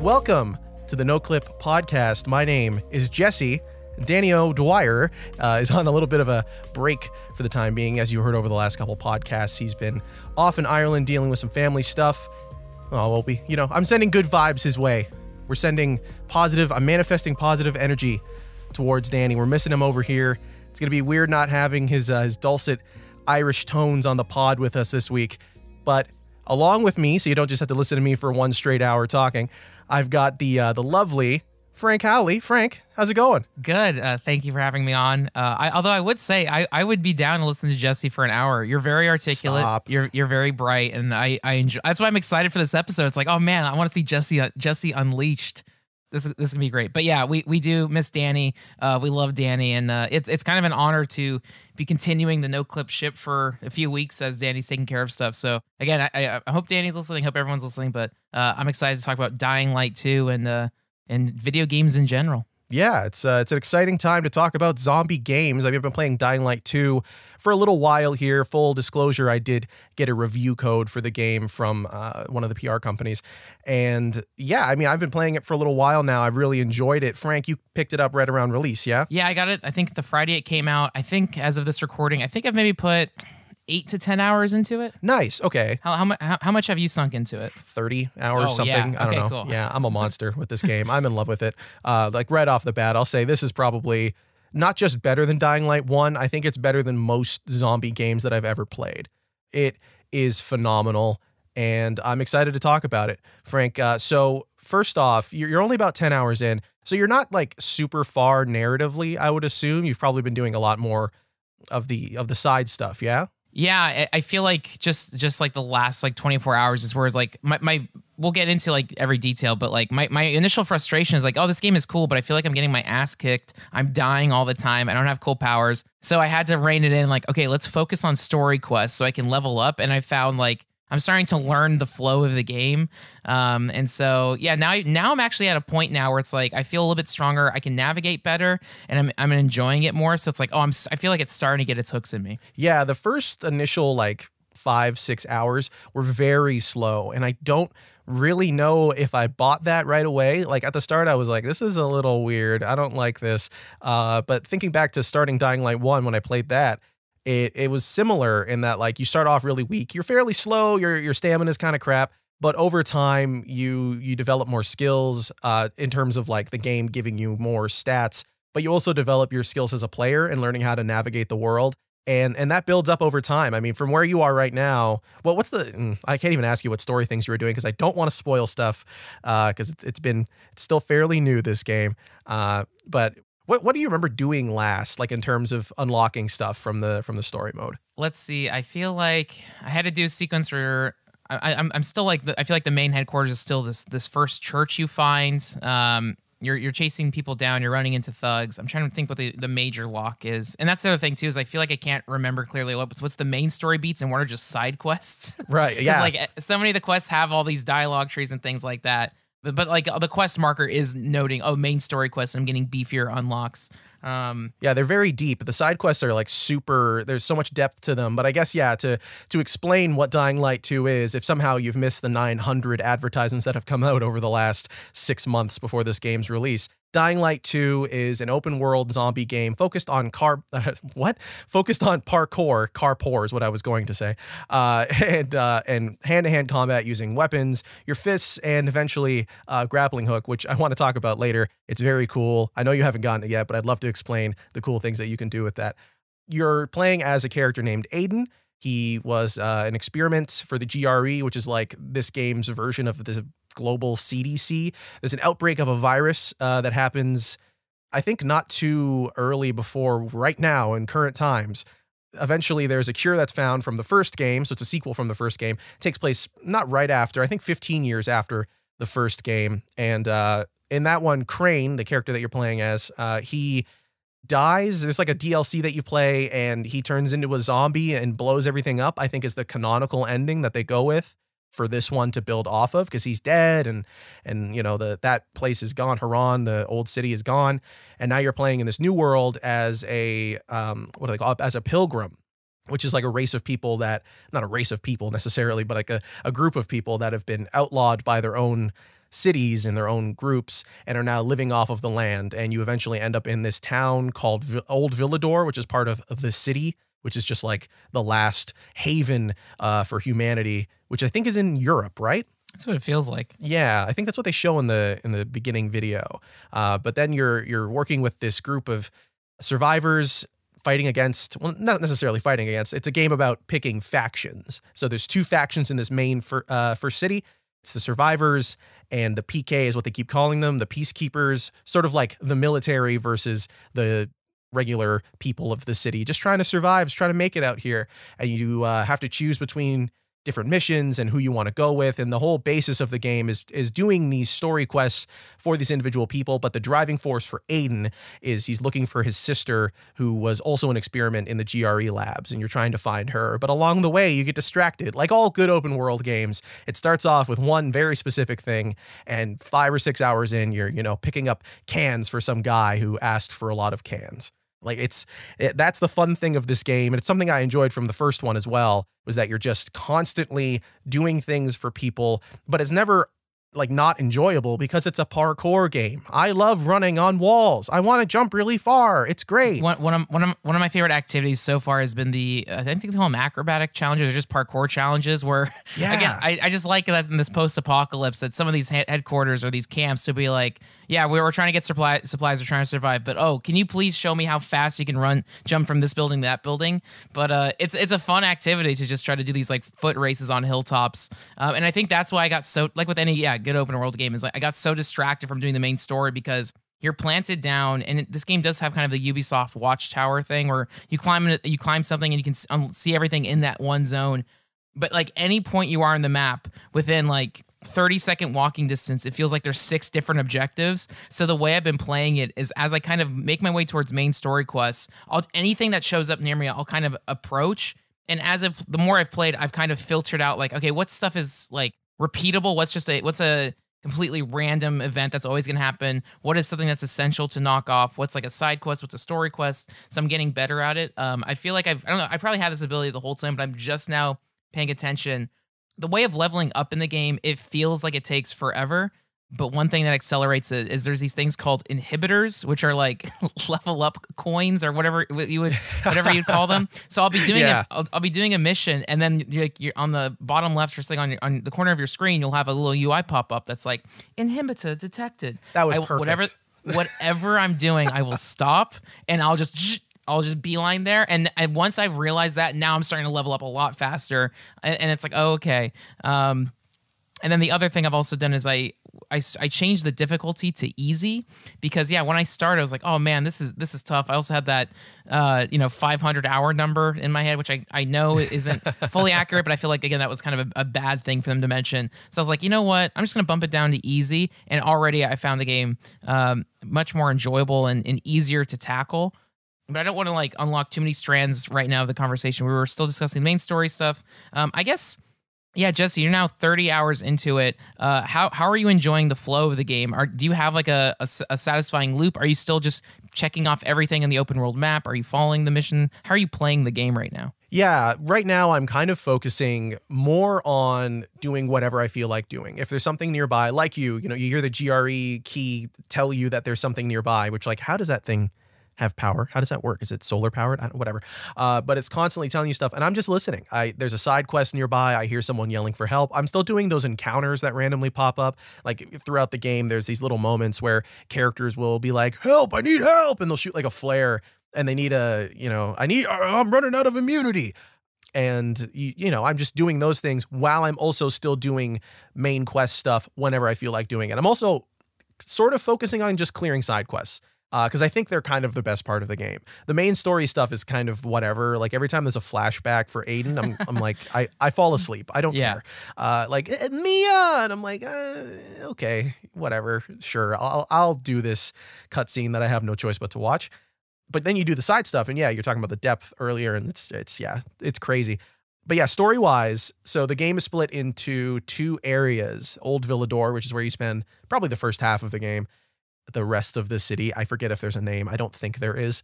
Welcome to the No Clip Podcast. My name is Jesse. Danny O'Dwyer is on a little bit of a break for the time being. As you heard over the last couple podcasts, he's been off in Ireland dealing with some family stuff. I'm sending good vibes his way. I'm manifesting positive energy towards Danny. We're missing him over here. It's going to be weird not having his dulcet Irish tones on the pod with us this week. But along with me, so you don't just have to listen to me for one straight hour talking, I've got the lovely Frank Howley. Frank, how's it going? Good. Thank you for having me on. Although I would say I would be down to listen to Jesse for an hour. You're very articulate. Stop. You're very bright, and I enjoy. That's why I'm excited for this episode. It's like, oh man, I want to see Jesse unleashed. This is gonna be great. But yeah, we do miss Danny. We love Danny, and it's kind of an honor to be continuing the No Clip ship for a few weeks as Danny's taking care of stuff. So again, I hope Danny's listening. Hope everyone's listening. But I'm excited to talk about Dying Light 2 and video games in general. Yeah, it's an exciting time to talk about zombie games. I've been playing Dying Light 2 for a little while here. Full disclosure, I did get a review code for the game from one of the PR companies. And yeah, I've been playing it for a little while now. I've really enjoyed it. Frank, you picked it up right around release, yeah? Yeah, I got it. I think the Friday it came out. I think as of this recording, I've maybe put 8 to 10 hours into it. Nice. Okay. How much have you sunk into it? 30 hours, something. Yeah. I don't know. Cool. Yeah, I'm a monster with this game. I'm in love with it. Like right off the bat, I'll say this is probably not just better than Dying Light 1. I think it's better than most zombie games that I've ever played. It is phenomenal, and I'm excited to talk about it. Frank, so first off, you're only about 10 hours in, so you're not like super far narratively, I would assume. You've probably been doing a lot more of the side stuff, yeah? Yeah, I feel like just like the last like 24 hours is where it's like my we'll get into like every detail, but like my initial frustration is like, oh, this game is cool, but I feel like I'm getting my ass kicked. I'm dying all the time. I don't have cool powers. So I had to rein it in like, okay, let's focus on story quests so I can level up. And I found like I'm starting to learn the flow of the game. And so, yeah, now I'm actually at a point now where it's like, I feel a little bit stronger. I can navigate better and I'm enjoying it more. So it's like, I feel like it's starting to get its hooks in me. Yeah. The first initial like 5-6 hours were very slow. And I don't really know if I bought that right away. Like at the start, I was like, this is a little weird. I don't like this. But thinking back to starting Dying Light 1, when I played that, it was similar in that like you start off really weak. You're fairly slow. Your stamina is kind of crap, but over time you develop more skills in terms of like the game giving you more stats, but you also develop your skills as a player and learning how to navigate the world. And that builds up over time. I mean, from where you are right now, well, I can't even ask you what story things you were doing because I don't want to spoil stuff because it's still fairly new, this game. But what do you remember doing last, like in terms of unlocking stuff from the story mode? Let's see. I feel like I had to do a sequence where I'm still like I feel like the main headquarters is still this first church you find. You're chasing people down. You're running into thugs. I'm trying to think what the major lock is, and that's the other thing too. Is I feel like I can't remember clearly what's the main story beats and what are just side quests. Right. Yeah. Like so many of the quests have all these dialogue trees and things like that. But like the quest marker is noting, main story quest. I'm getting beefier unlocks. Yeah, they're very deep. The side quests are like super, there's so much depth to them. But I guess, yeah, to explain what Dying Light 2 is, if somehow you've missed the 900 advertisements that have come out over the last 6 months before this game's release, Dying Light 2 is an open world zombie game focused on parkour is what I was going to say, and hand-to-hand combat using weapons, your fists, and eventually grappling hook, which I want to talk about later. It's very cool. I know you haven't gotten it yet, but I'd love to explain the cool things that you can do with that. You're playing as a character named Aiden. He was an experiment for the GRE, which is like this game's version of this global CDC. There's an outbreak of a virus that happens, I think, not too early before right now in current times. eventually there's a cure that's found from the first game. So it's a sequel from the first game. It takes place not right after, I think 15 years after the first game. And in that one, Crane, the character that you're playing as, he dies. There's like a DLC that you play and he turns into a zombie and blows everything up, I think is the canonical ending that they go with for this one to build off of, because he's dead and you know, that place is gone. Haran, the old city, is gone. And now you're playing in this new world as a what do they call it? As a pilgrim, which is like a race of people that, not a race of people necessarily, but like a group of people that have been outlawed by their own cities and their own groups and are now living off of the land. And you eventually end up in this town called Old Villador, which is part of the city, which is just like the last haven for humanity, which I think is in Europe, right? That's what it feels like. Yeah, I think that's what they show in the beginning video. But then you're working with this group of survivors fighting against, well, not necessarily fighting against. It's a game about picking factions. So there's 2 factions in this main first city. It's the survivors and the PK is what they keep calling them, the peacekeepers, sort of like the military versus the regular people of the city, just trying to survive, just trying to make it out here. And you have to choose between different missions and who you want to go with. And the whole basis of the game is doing these story quests for these individual people. But the driving force for Aiden is he's looking for his sister, who was also an experiment in the GRE labs, and you're trying to find her. But along the way, you get distracted. Like all good open world games, it starts off with one very specific thing, and 5 or 6 hours in, you're, you know, picking up cans for some guy who asked for a lot of cans. Like that's the fun thing of this game. And it's something I enjoyed from the first one as well, was that you're just constantly doing things for people, but it's never like not enjoyable because it's a parkour game. I love running on walls. I want to jump really far. It's great. One of my favorite activities so far has been I think they call them acrobatic challenges, or just parkour challenges, where again, I just like that in this post-apocalypse that some of these headquarters or these camps to be like, yeah, we were trying to get supplies, we're trying to survive, but oh, can you please show me how fast you can jump from this building to that building? But it's a fun activity to just try to do these like foot races on hilltops, and I think that's why I got so, like with any good open world game, is like I got so distracted from doing the main story because you're planted down, and this game does have kind of the Ubisoft Watchtower thing where you climb something and you can see everything in that one zone. But like any point you are in the map within like 30-second walking distance, it feels like there's 6 different objectives. So the way I've been playing it is as I kind of make my way towards main story quests, anything that shows up near me, I'll kind of approach. And the more I've played, I've kind of filtered out like, okay, what stuff is like repeatable? What's a completely random event that's always going to happen? What is something that's essential to knock off? What's like a side quest? What's a story quest? So I'm getting better at it. I feel like I don't know, I probably had this ability the whole time, but I'm just now paying attention. The way of leveling up in the game, it feels like it takes forever. But one thing that accelerates it is there's these things called inhibitors, which are like level up coins or whatever you'd call them. So I'll be doing I'll be doing a mission, and then you're on the bottom left, first thing on the corner of your screen, you'll have a little UI pop up that's like inhibitor detected. That was perfect. Whatever I'm doing, I will stop and I'll just beeline there. And once I've realized that, now I'm starting to level up a lot faster. And it's like, oh, okay. And then the other thing I've also done is I changed the difficulty to easy because when I started, I was like, oh man, this is tough. I also had that 500 hour number in my head, which I know isn't fully accurate, but I feel like again that was kind of a bad thing for them to mention. So I was like, you know what? I'm just gonna bump it down to easy. And already I found the game much more enjoyable and easier to tackle. But I don't want to like unlock too many strands right now of the conversation. We were still discussing the main story stuff. I guess. Yeah, Jesse, you're now 30 hours into it. How are you enjoying the flow of the game? Do you have like a satisfying loop? Are you still just checking off everything in the open world map? Are you following the mission? How are you playing the game right now? Yeah, right now I'm kind of focusing more on doing whatever I feel like doing. If there's something nearby, like you hear the GRE key tell you that there's something nearby, which like, how does that thing have power? How does that work? Is it solar powered? Whatever. But it's constantly telling you stuff, and I'm just listening. There's a side quest nearby. I hear someone yelling for help. I'm still doing those encounters that randomly pop up. Like throughout the game, there's these little moments where characters will be like, "Help! I need help!" and they'll shoot like a flare, and they need I'm running out of immunity. And I'm just doing those things while I'm also still doing main quest stuff whenever I feel like doing it. I'm also sort of focusing on just clearing side quests. because I think they're kind of the best part of the game. The main story stuff is kind of whatever. Like every time there's a flashback for Aiden, I'm like, I fall asleep. I don't care. Like Mia, and I'm like, okay, whatever, sure, I'll do this cutscene that I have no choice but to watch. But then you do the side stuff, and yeah, you're talking about the depth earlier, and it's crazy. But yeah, story-wise, so the game is split into 2 areas. Old Villador, which is where you spend probably the first half of the game. The rest of the city, I forget if there's a name. I don't think there is.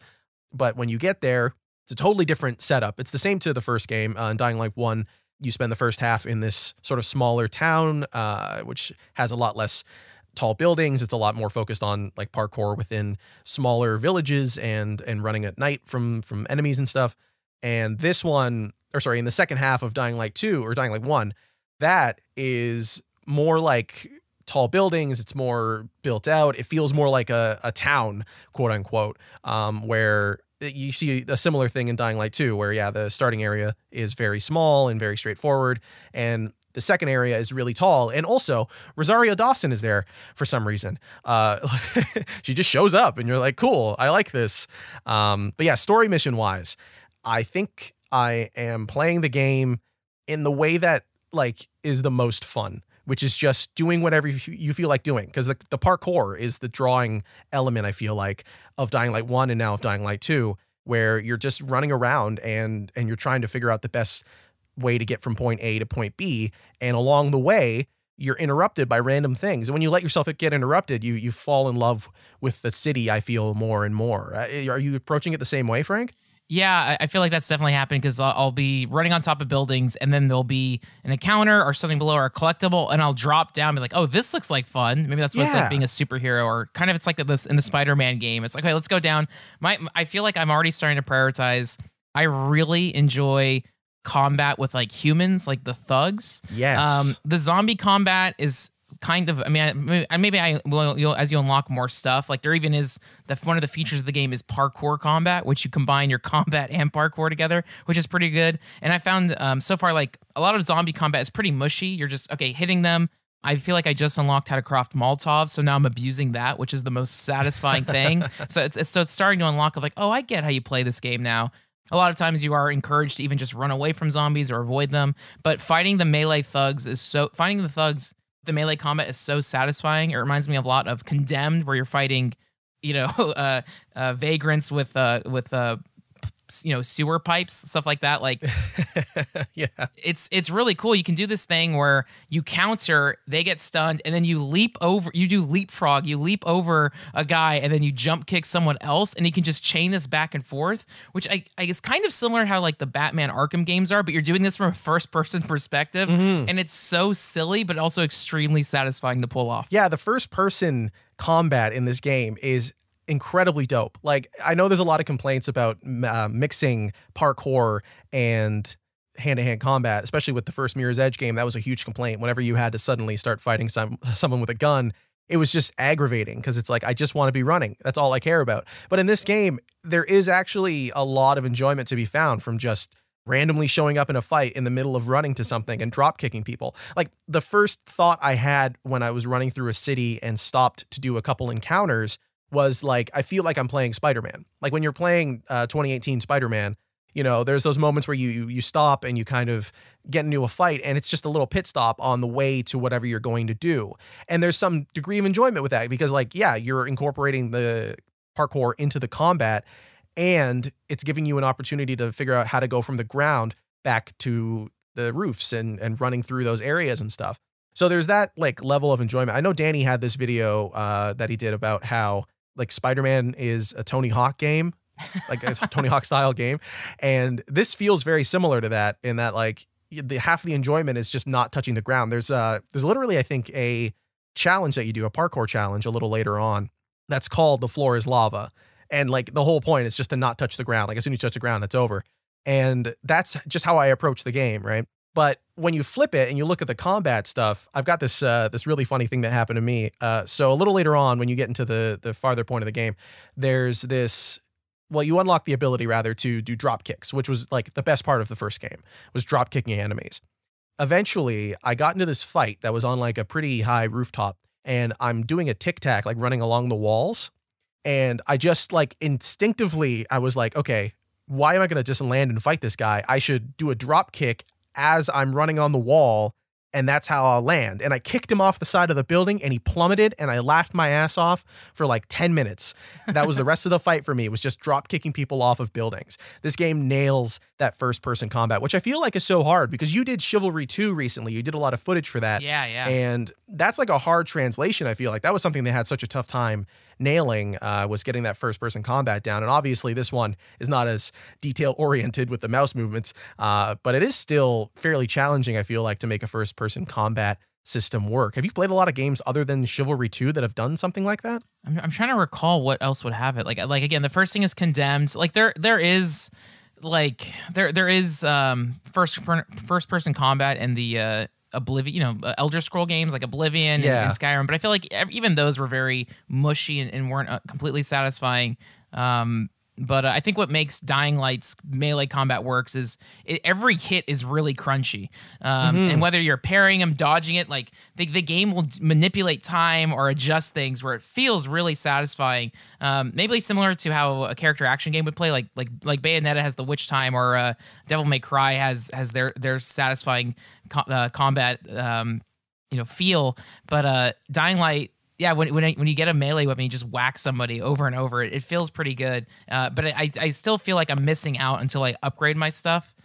But when you get there, it's a totally different setup. It's the same to the first game. In Dying Light 1, you spend the first half in this sort of smaller town, which has a lot less tall buildings. It's a lot more focused on like parkour within smaller villages and running at night from enemies and stuff. And this one, in the second half of Dying Light 2 or Dying Light 1, that is more like tall buildings. It's more built out. It feels more like a town, quote unquote, where you see a similar thing in Dying Light 2, where, yeah, the starting area is very small and very straightforward. And the second area is really tall. And also, Rosario Dawson is there for some reason. She just shows up and you're like, cool, I like this. But yeah, story mission wise, I think I am playing the game in the way that like is the most fun, which is just doing whatever you feel like doing. Because the parkour is the drawing element, I feel like, of Dying Light 1 and now of Dying Light 2, where you're just running around and you're trying to figure out the best way to get from point A to point B. And along the way, you're interrupted by random things. And when you let yourself get interrupted, you fall in love with the city, I feel, more and more. Are you approaching it the same way, Frank? Yeah, I feel like that's definitely happened because I'll be running on top of buildings and then there'll be an encounter or something below or a collectible and I'll drop down and be like, oh, this looks like fun. Maybe that's what it's like being a superhero, or kind of it's like this in the Spider-Man game. It's like, okay, let's go down. I feel like I'm already starting to prioritize. I really enjoy combat with like humans, like the thugs. Yes. The zombie combat is kind of, I mean, maybe as you unlock more stuff, like there even is one of the features of the game is parkour combat, which you combine your combat and parkour together, which is pretty good. And I found so far, like a lot of zombie combat is pretty mushy. You're just, okay, hitting them. I feel like I just unlocked how to craft Molotov, so now I'm abusing that, which is the most satisfying thing. So it's starting to unlock of like, oh, I get how you play this game now. A lot of times you are encouraged to even just run away from zombies or avoid them, but fighting the melee thugs the melee combat is so satisfying. It reminds me a lot of Condemned, where you're fighting, vagrants with sewer pipes, stuff like that. Like, yeah, it's really cool. You can do this thing where you counter, they get stunned, and then you do leapfrog, you leap over a guy, and then you jump kick someone else, and you can just chain this back and forth, which I guess kind of similar to how like the Batman Arkham games are, but you're doing this from a first person perspective, and it's so silly, but also extremely satisfying to pull off. Yeah, the first person combat in this game is incredibly dope. Like, I know there's a lot of complaints about mixing parkour and hand-to-hand combat, especially with the first Mirror's Edge game. That was a huge complaint. Whenever you had to suddenly start fighting someone with a gun, it was just aggravating because it's like, I just want to be running. That's all I care about. But in this game, there is actually a lot of enjoyment to be found from just randomly showing up in a fight in the middle of running to something and drop kicking people. Like, the first thought I had when I was running through a city and stopped to do a couple encounters was like, I feel like I'm playing Spider-Man. Like when you're playing 2018 Spider-Man, there's those moments where you stop and you kind of get into a fight, and it's just a little pit stop on the way to whatever you're going to do. And there's some degree of enjoyment with that because, like, yeah, you're incorporating the parkour into the combat, and it's giving you an opportunity to figure out how to go from the ground back to the roofs and running through those areas and stuff. So there's that like level of enjoyment. I know Danny had this video that he did about how like Spider-Man is a Tony Hawk game, like a Tony Hawk style game. And this feels very similar to that in that like half the enjoyment is just not touching the ground. There's literally, I think, a challenge that you do, a parkour challenge a little later on that's called The Floor is Lava. And like the whole point is just to not touch the ground. Like as soon as you touch the ground, it's over. And that's just how I approach the game, right? But when you flip it and you look at the combat stuff, I've got this really funny thing that happened to me. So a little later on, when you get into the farther point of the game, there's this, well, you unlock the ability rather to do drop kicks, which was like the best part of the first game, was drop kicking enemies. Eventually, I got into this fight that was on like a pretty high rooftop, and I'm doing a tic-tac, like running along the walls. And I just like instinctively, I was like, okay, why am I going to just land and fight this guy? I should do a drop kick as I'm running on the wall, and that's how I'll land. And I kicked him off the side of the building, and he plummeted, and I laughed my ass off for like 10 minutes. That was the rest of the fight for me. It was just drop kicking people off of buildings. This game nails that first person combat, which I feel like is so hard because you did Chivalry 2 recently. You did a lot of footage for that. Yeah, yeah. And that's like a hard translation, I feel like. That was something they had such a tough time nailing, was getting that first person combat down. And obviously this one is not as detail oriented with the mouse movements, but it is still fairly challenging, I feel like, to make a first person combat system work. Have you played a lot of games other than Chivalry 2 that have done something like that? I'm trying to recall what else would have it. Like again, the first thing is Condemned. Like there is first person combat in the Oblivion, Elder Scroll games like Oblivion and Skyrim, but I feel like even those were very mushy and weren't completely satisfying. But I think what makes Dying Light's melee combat works is every hit is really crunchy. And whether you're parrying them, dodging it, like the game will manipulate time or adjust things where it feels really satisfying. Maybe similar to how a character action game would play, like Bayonetta has the witch time, or Devil May Cry has their satisfying combat feel. But Dying Light, yeah, when you get a melee weapon, you just whack somebody over and over. It feels pretty good, but I still feel like I'm missing out until I upgrade my stuff.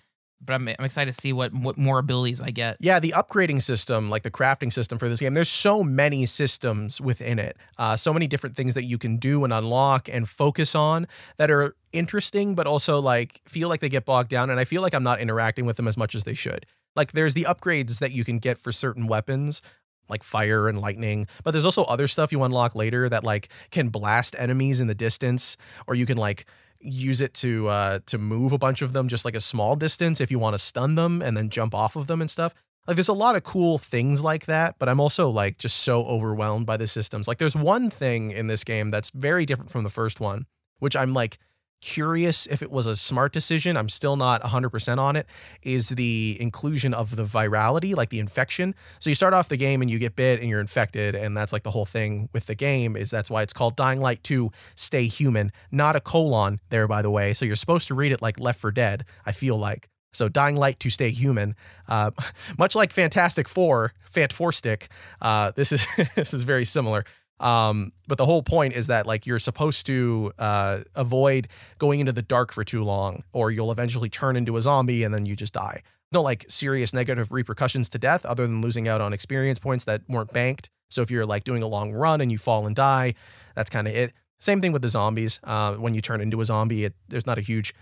But I'm excited to see what more abilities I get. Yeah, the upgrading system, like the crafting system for this game, there's so many systems within it. So many different things that you can do and unlock and focus on that are interesting, but also like feel like they get bogged down. And I feel like I'm not interacting with them as much as they should. Like there's the upgrades that you can get for certain weapons, like fire and lightning, but there's also other stuff you unlock later that like can blast enemies in the distance, or you can like use it to move a bunch of them just like a small distance if you want to stun them and then jump off of them and stuff. Like there's a lot of cool things like that, but I'm also like just so overwhelmed by the systems. Like there's one thing in this game that's very different from the first one, which I'm like curious if it was a smart decision. I'm still not 100% on it, is the inclusion of the virality, like the infection. So you start off the game and you get bit and you're infected, and that's like the whole thing with the game, is that's why it's called Dying Light 2 Stay Human, not a colon there, by the way. So you're supposed to read it like Left 4 Dead, I feel like. So Dying Light to Stay Human, much like Fantastic Four, Fant Four Stick, this is this is very similar. But the whole point is that like you're supposed to avoid going into the dark for too long, or you'll eventually turn into a zombie and then you just die. No like serious negative repercussions to death other than losing out on experience points that weren't banked. So if you're like doing a long run and you fall and die, that's kind of it. Same thing with the zombies. When you turn into a zombie, there's not a huge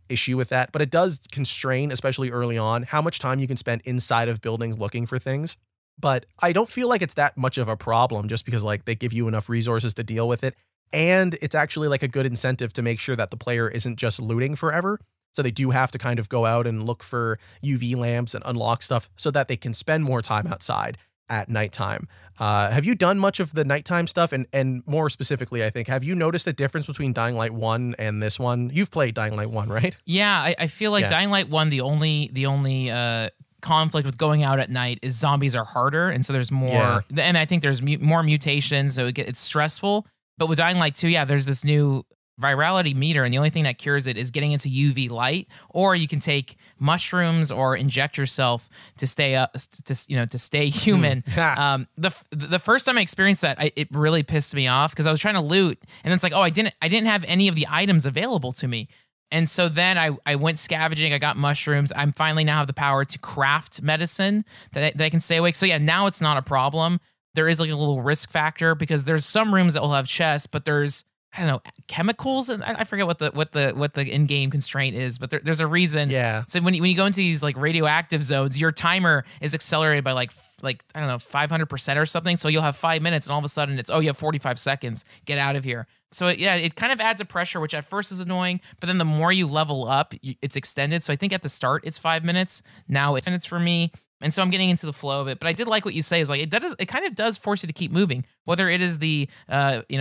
issue with that, but it does constrain, especially early on, how much time you can spend inside of buildings looking for things. But I don't feel like it's that much of a problem just because like they give you enough resources to deal with it. And it's actually like a good incentive to make sure that the player isn't just looting forever. So they do have to kind of go out and look for UV lamps and unlock stuff so that they can spend more time outside at nighttime. Have you done much of the nighttime stuff? And more specifically, I think, have you noticed a difference between Dying Light 1 and this one? You've played Dying Light 1, right? Yeah, I feel like Dying Light 1, the only conflict with going out at night is zombies are harder, and so there's more, and I think there's more mutations, so it's stressful. But with Dying Light 2, yeah, there's this new virality meter, and the only thing that cures it is getting into UV light, or you can take mushrooms or inject yourself to stay up, to stay human. The first time I experienced that, it really pissed me off because I was trying to loot, and it's like, oh, I didn't have any of the items available to me. And so then I went scavenging. I got mushrooms. I'm finally now have the power to craft medicine that I can stay awake. So yeah, now it's not a problem. There is like a little risk factor because there's some rooms that will have chests, but there's, I don't know, chemicals, and I forget what the in-game constraint is, but there's a reason. Yeah. So when you go into these like radioactive zones, your timer is accelerated by like I don't know 500% or something. So you'll have 5 minutes, and all of a sudden it's, oh, you have 45 seconds. Get out of here. So it kind of adds a pressure, which at first is annoying, but then the more you level up, it's extended. So I think at the start it's 5 minutes. Now it's minutes for me. And so I'm getting into the flow of it. But I did like what you say is like it kind of does force you to keep moving, whether it is the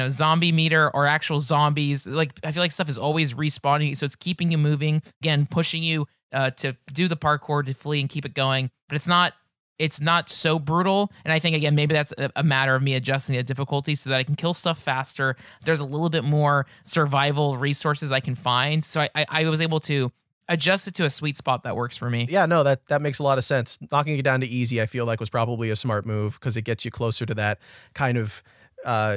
zombie meter or actual zombies. Like I feel like stuff is always respawning, so it's keeping you moving, again, pushing you to do the parkour, to flee and keep it going. But it's not it's not so brutal. And I think, again, maybe that's a matter of me adjusting the difficulty so that I can kill stuff faster. There's a little bit more survival resources I can find. So I was able to adjust it to a sweet spot that works for me. Yeah, no, that makes a lot of sense. Knocking it down to easy, I feel like, was probably a smart move because it gets you closer to that kind of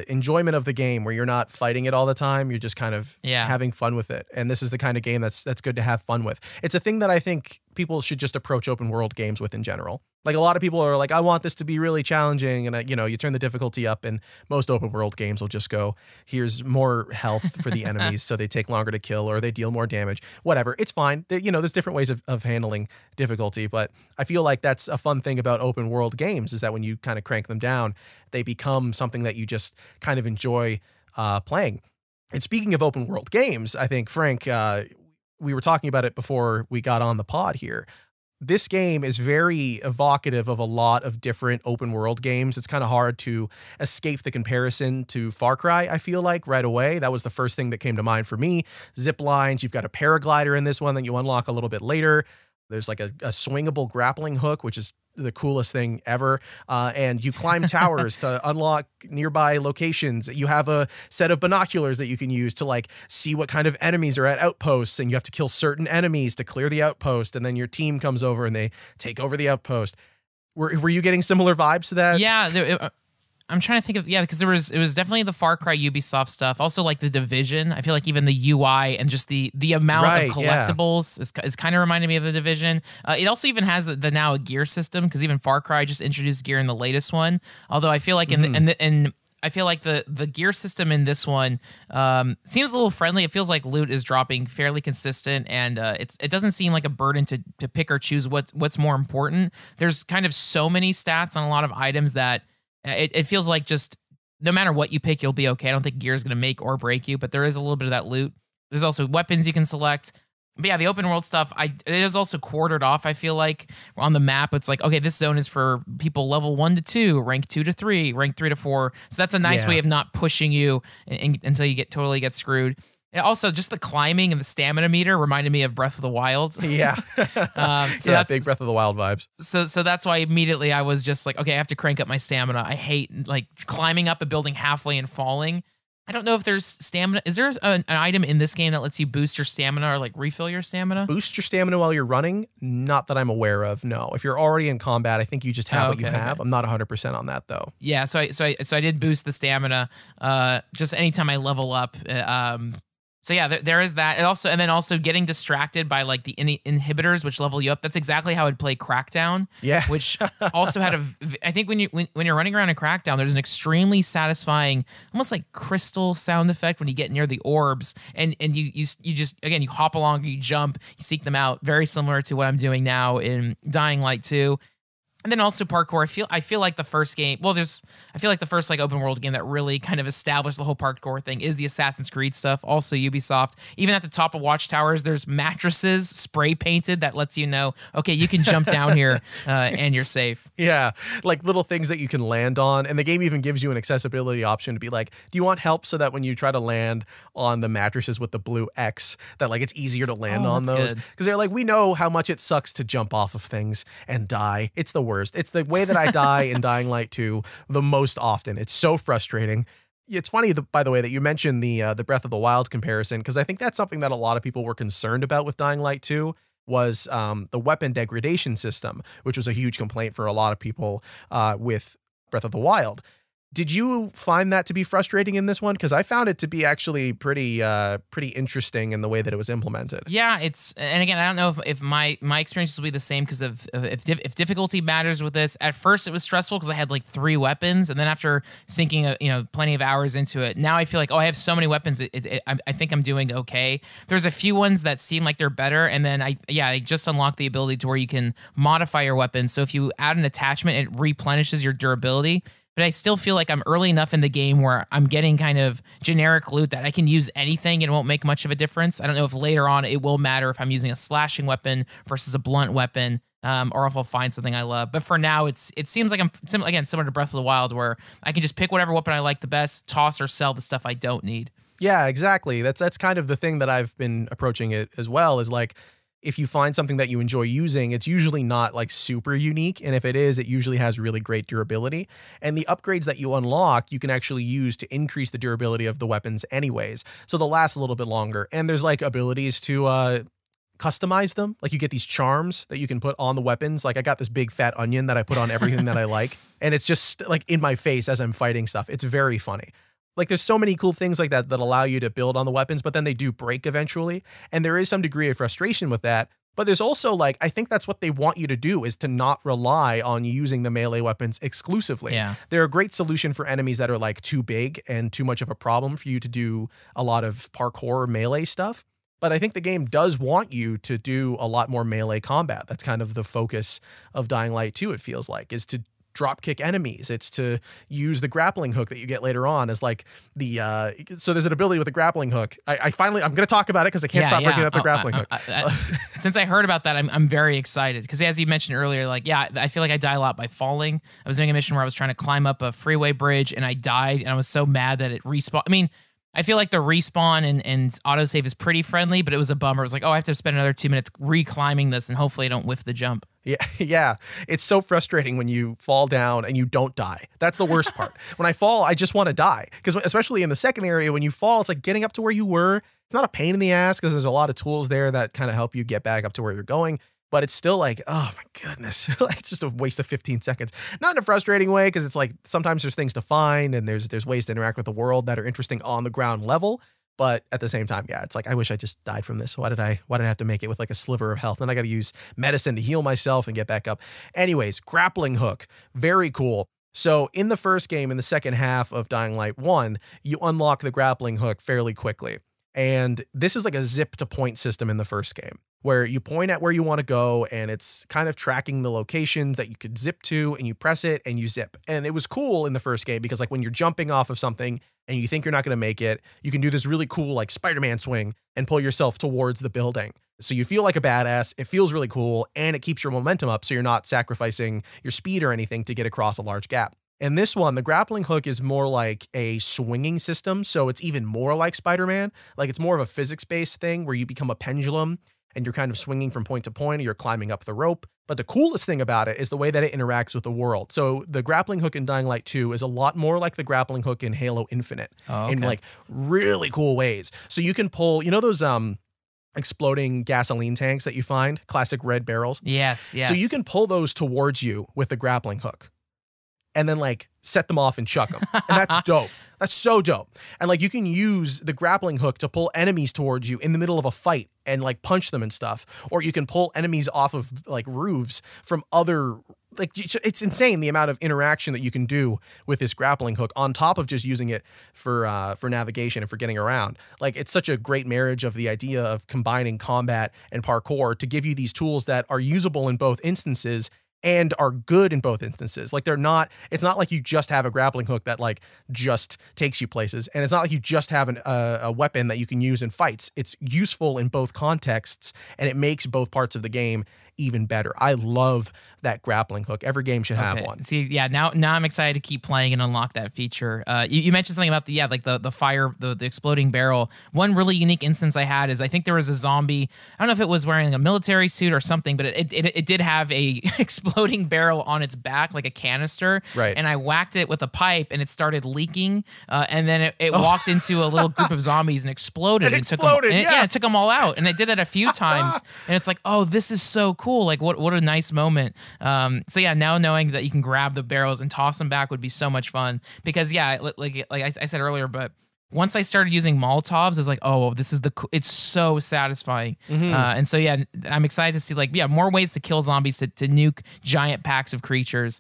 enjoyment of the game where you're not fighting it all the time. You're just kind of having fun with it. And this is the kind of game that's good to have fun with. It's a thing that I think people should just approach open world games with in general. Like a lot of people are like, I want this to be really challenging. And you turn the difficulty up and most open world games will just go, here's more health for the enemies. So they take longer to kill or they deal more damage, whatever. It's fine. There's different ways of handling difficulty, but I feel like that's a fun thing about open world games is that when you kind of crank them down, they become something that you just kind of enjoy playing. And speaking of open world games, I think, Frank, we were talking about it before we got on the pod here. This game is very evocative of a lot of different open world games. It's kind of hard to escape the comparison to Far Cry, I feel like, right away. That was the first thing that came to mind for me. Zip lines, you've got a paraglider in this one that you unlock a little bit later. There's like a swingable grappling hook, which is the coolest thing ever. And you climb towers to unlock nearby locations. You have a set of binoculars that you can use to like see what kind of enemies are at outposts, and you have to kill certain enemies to clear the outpost. And then your team comes over and they take over the outpost. Were you getting similar vibes to that? Yeah, I'm trying to think of, because it was definitely the Far Cry Ubisoft stuff. Also like the Division. I feel like even the UI and just the amount of collectibles is kind of reminding me of the Division. It also even has the now a gear system because even Far Cry just introduced gear in the latest one. Although I feel like I feel like the gear system in this one seems a little friendly. It feels like loot is dropping fairly consistent, and it doesn't seem like a burden to pick or choose what's more important. There's kind of so many stats on a lot of items that it feels like just no matter what you pick, you'll be okay. I don't think gear is going to make or break you, but there is a little bit of that loot. There's also weapons you can select. But yeah, the open world stuff, it is also quartered off, I feel like. On the map, it's like, okay, this zone is for people level 1 to 2, rank 2 to 3, rank 3 to 4. So that's a nice way of not pushing you until you totally get screwed. And also, just the climbing and the stamina meter reminded me of Breath of the Wild. Yeah. That's big Breath of the Wild vibes. So that's why immediately I was just like, okay, I have to crank up my stamina. I hate like climbing up a building halfway and falling. I don't know if there's stamina. Is there an item in this game that lets you boost your stamina or like refill your stamina? Boost your stamina while you're running? Not that I'm aware of, no. If you're already in combat, I think you just have what you have. I'm not 100% on that, though. Yeah, so I did boost the stamina just anytime I level up. So yeah, there is that. And then also getting distracted by like the inhibitors, which level you up. That's exactly how I'd play Crackdown. Yeah. Which also had I think when you're running around in Crackdown, there's an extremely satisfying, almost like crystal sound effect when you get near the orbs, and you just, again, you hop along, you jump, you seek them out. Very similar to what I'm doing now in Dying Light 2. And then also parkour. I feel like the first game. Well, I feel like the first like open world game that really kind of established the whole parkour thing is the Assassin's Creed stuff. Also Ubisoft. Even at the top of watchtowers, there's mattresses spray painted that lets you know, okay, you can jump down here and you're safe. Yeah, like little things that you can land on, and the game even gives you an accessibility option to be like, do you want help so that when you try to land on the mattresses with the blue X, that like it's easier to land on those? Because they're like, we know how much it sucks to jump off of things and die. It's the worst. It's the way that I die in Dying Light 2 the most often. It's so frustrating. It's funny, by the way, that you mentioned the Breath of the Wild comparison, because I think that's something that a lot of people were concerned about with Dying Light 2 was the weapon degradation system, which was a huge complaint for a lot of people with Breath of the Wild. Did you find that to be frustrating in this one? Because I found it to be actually pretty interesting in the way that it was implemented. Yeah, and again, I don't know if my experiences will be the same because if difficulty matters with this. At first, it was stressful because I had like 3 weapons, and then after sinking plenty of hours into it, now I feel like, oh, I have so many weapons. I think I'm doing okay. There's a few ones that seem like they're better, and then I just unlocked the ability to where you can modify your weapons. So if you add an attachment, it replenishes your durability. But I still feel like I'm early enough in the game where I'm getting kind of generic loot that I can use anything and it won't make much of a difference. I don't know if later on it will matter if I'm using a slashing weapon versus a blunt weapon, or if I'll find something I love. But for now, it seems like I'm similar to Breath of the Wild, where I can just pick whatever weapon I like the best, toss or sell the stuff I don't need. Yeah, exactly. That's kind of the thing that I've been approaching it as well, is like, if you find something that you enjoy using, it's usually not like super unique. And if it is, it usually has really great durability. And the upgrades that you unlock, you can actually use to increase the durability of the weapons anyways. So they'll last a little bit longer. And there's like abilities to customize them. Like you get these charms that you can put on the weapons. Like I got this big fat onion that I put on everything that I like. And it's just like in my face as I'm fighting stuff. It's very funny. Like there's so many cool things like that that allow you to build on the weapons, but then they do break eventually. And there is some degree of frustration with that. But there's also like, I think that's what they want you to do, is to not rely on using the melee weapons exclusively. Yeah. They're a great solution for enemies that are like too big and too much of a problem for you to do a lot of parkour melee stuff. But I think the game does want you to do a lot more melee combat. That's kind of the focus of Dying Light 2, it feels like, is to drop kick enemies. It's to use the grappling hook that you get later on as like the so there's an ability with the grappling hook. I'm gonna talk about it because I can't stop bringing up the grappling hook. Since I heard about that, I'm very excited because as you mentioned earlier, like I feel like I die a lot by falling. I was doing a mission where I was trying to climb up a freeway bridge and I died, and I was so mad that it respawned. I mean, I feel like the respawn and autosave is pretty friendly, but it was a bummer. It was like, oh, I have to spend another 2 minutes re-climbing this, and hopefully I don't whiff the jump. Yeah. It's so frustrating when you fall down and you don't die. That's the worst part. When I fall, I just want to die. Because especially in the second area, when you fall, it's like getting up to where you were. It's not a pain in the ass because there's a lot of tools there that kind of help you get back up to where you're going. But it's still like, oh my goodness, it's just a waste of 15 seconds. Not in a frustrating way, because it's like sometimes there's things to find and there's ways to interact with the world that are interesting on the ground level. But at the same time, yeah, it's like, I wish I just died from this. Why did I have to make it with like a sliver of health? Then I got to use medicine to heal myself and get back up. Anyways, grappling hook, very cool. So in the first game, in the second half of Dying Light 1, you unlock the grappling hook fairly quickly. And this is like a zip to point system in the first game, where you point at where you want to go and it's kind of tracking the locations that you could zip to, and you press it and you zip. And it was cool in the first game because like when you're jumping off of something and you think you're not going to make it, you can do this really cool like Spider-Man swing and pull yourself towards the building. So you feel like a badass, it feels really cool, and it keeps your momentum up so you're not sacrificing your speed or anything to get across a large gap. In this one, the grappling hook is more like a swinging system, so it's even more like Spider-Man. Like it's more of a physics-based thing where you become a pendulum and you're kind of swinging from point to point, or you're climbing up the rope. But the coolest thing about it is the way that it interacts with the world. So the grappling hook in Dying Light 2 is a lot more like the grappling hook in Halo Infinite in like really cool ways. So you can pull, you know those exploding gasoline tanks that you find, classic red barrels? Yes. So you can pull those towards you with the grappling hook, and then like set them off and chuck them. And that's dope. That's so dope. And like you can use the grappling hook to pull enemies towards you in the middle of a fight and like punch them and stuff. Or you can pull enemies off of like roofs from other, like it's insane the amount of interaction that you can do with this grappling hook on top of just using it for navigation and for getting around. Like it's such a great marriage of the idea of combining combat and parkour to give you these tools that are usable in both instances and are good in both instances. Like it's not like you just have a grappling hook that like just takes you places. And it's not like you just have a weapon that you can use in fights. It's useful in both contexts, and it makes both parts of the game even better. I love that grappling hook. Every game should have one. See, yeah, now I'm excited to keep playing and unlock that feature. You mentioned something about the fire, the exploding barrel. One really unique instance I had is I think there was a zombie. I don't know if it was wearing a military suit or something, but it did have a exploding barrel on its back, like a canister. Right. And I whacked it with a pipe and it started leaking. And then it walked into a little group of zombies and exploded. It exploded, it took them all out. And I did that a few times. And it's like, oh, this is so cool. Like what a nice moment. So yeah, now knowing that you can grab the barrels and toss them back would be so much fun, because yeah, like I said earlier, but once I started using Molotovs, I was like, oh, it's so satisfying. And so yeah, I'm excited to see more ways to kill zombies, to nuke giant packs of creatures.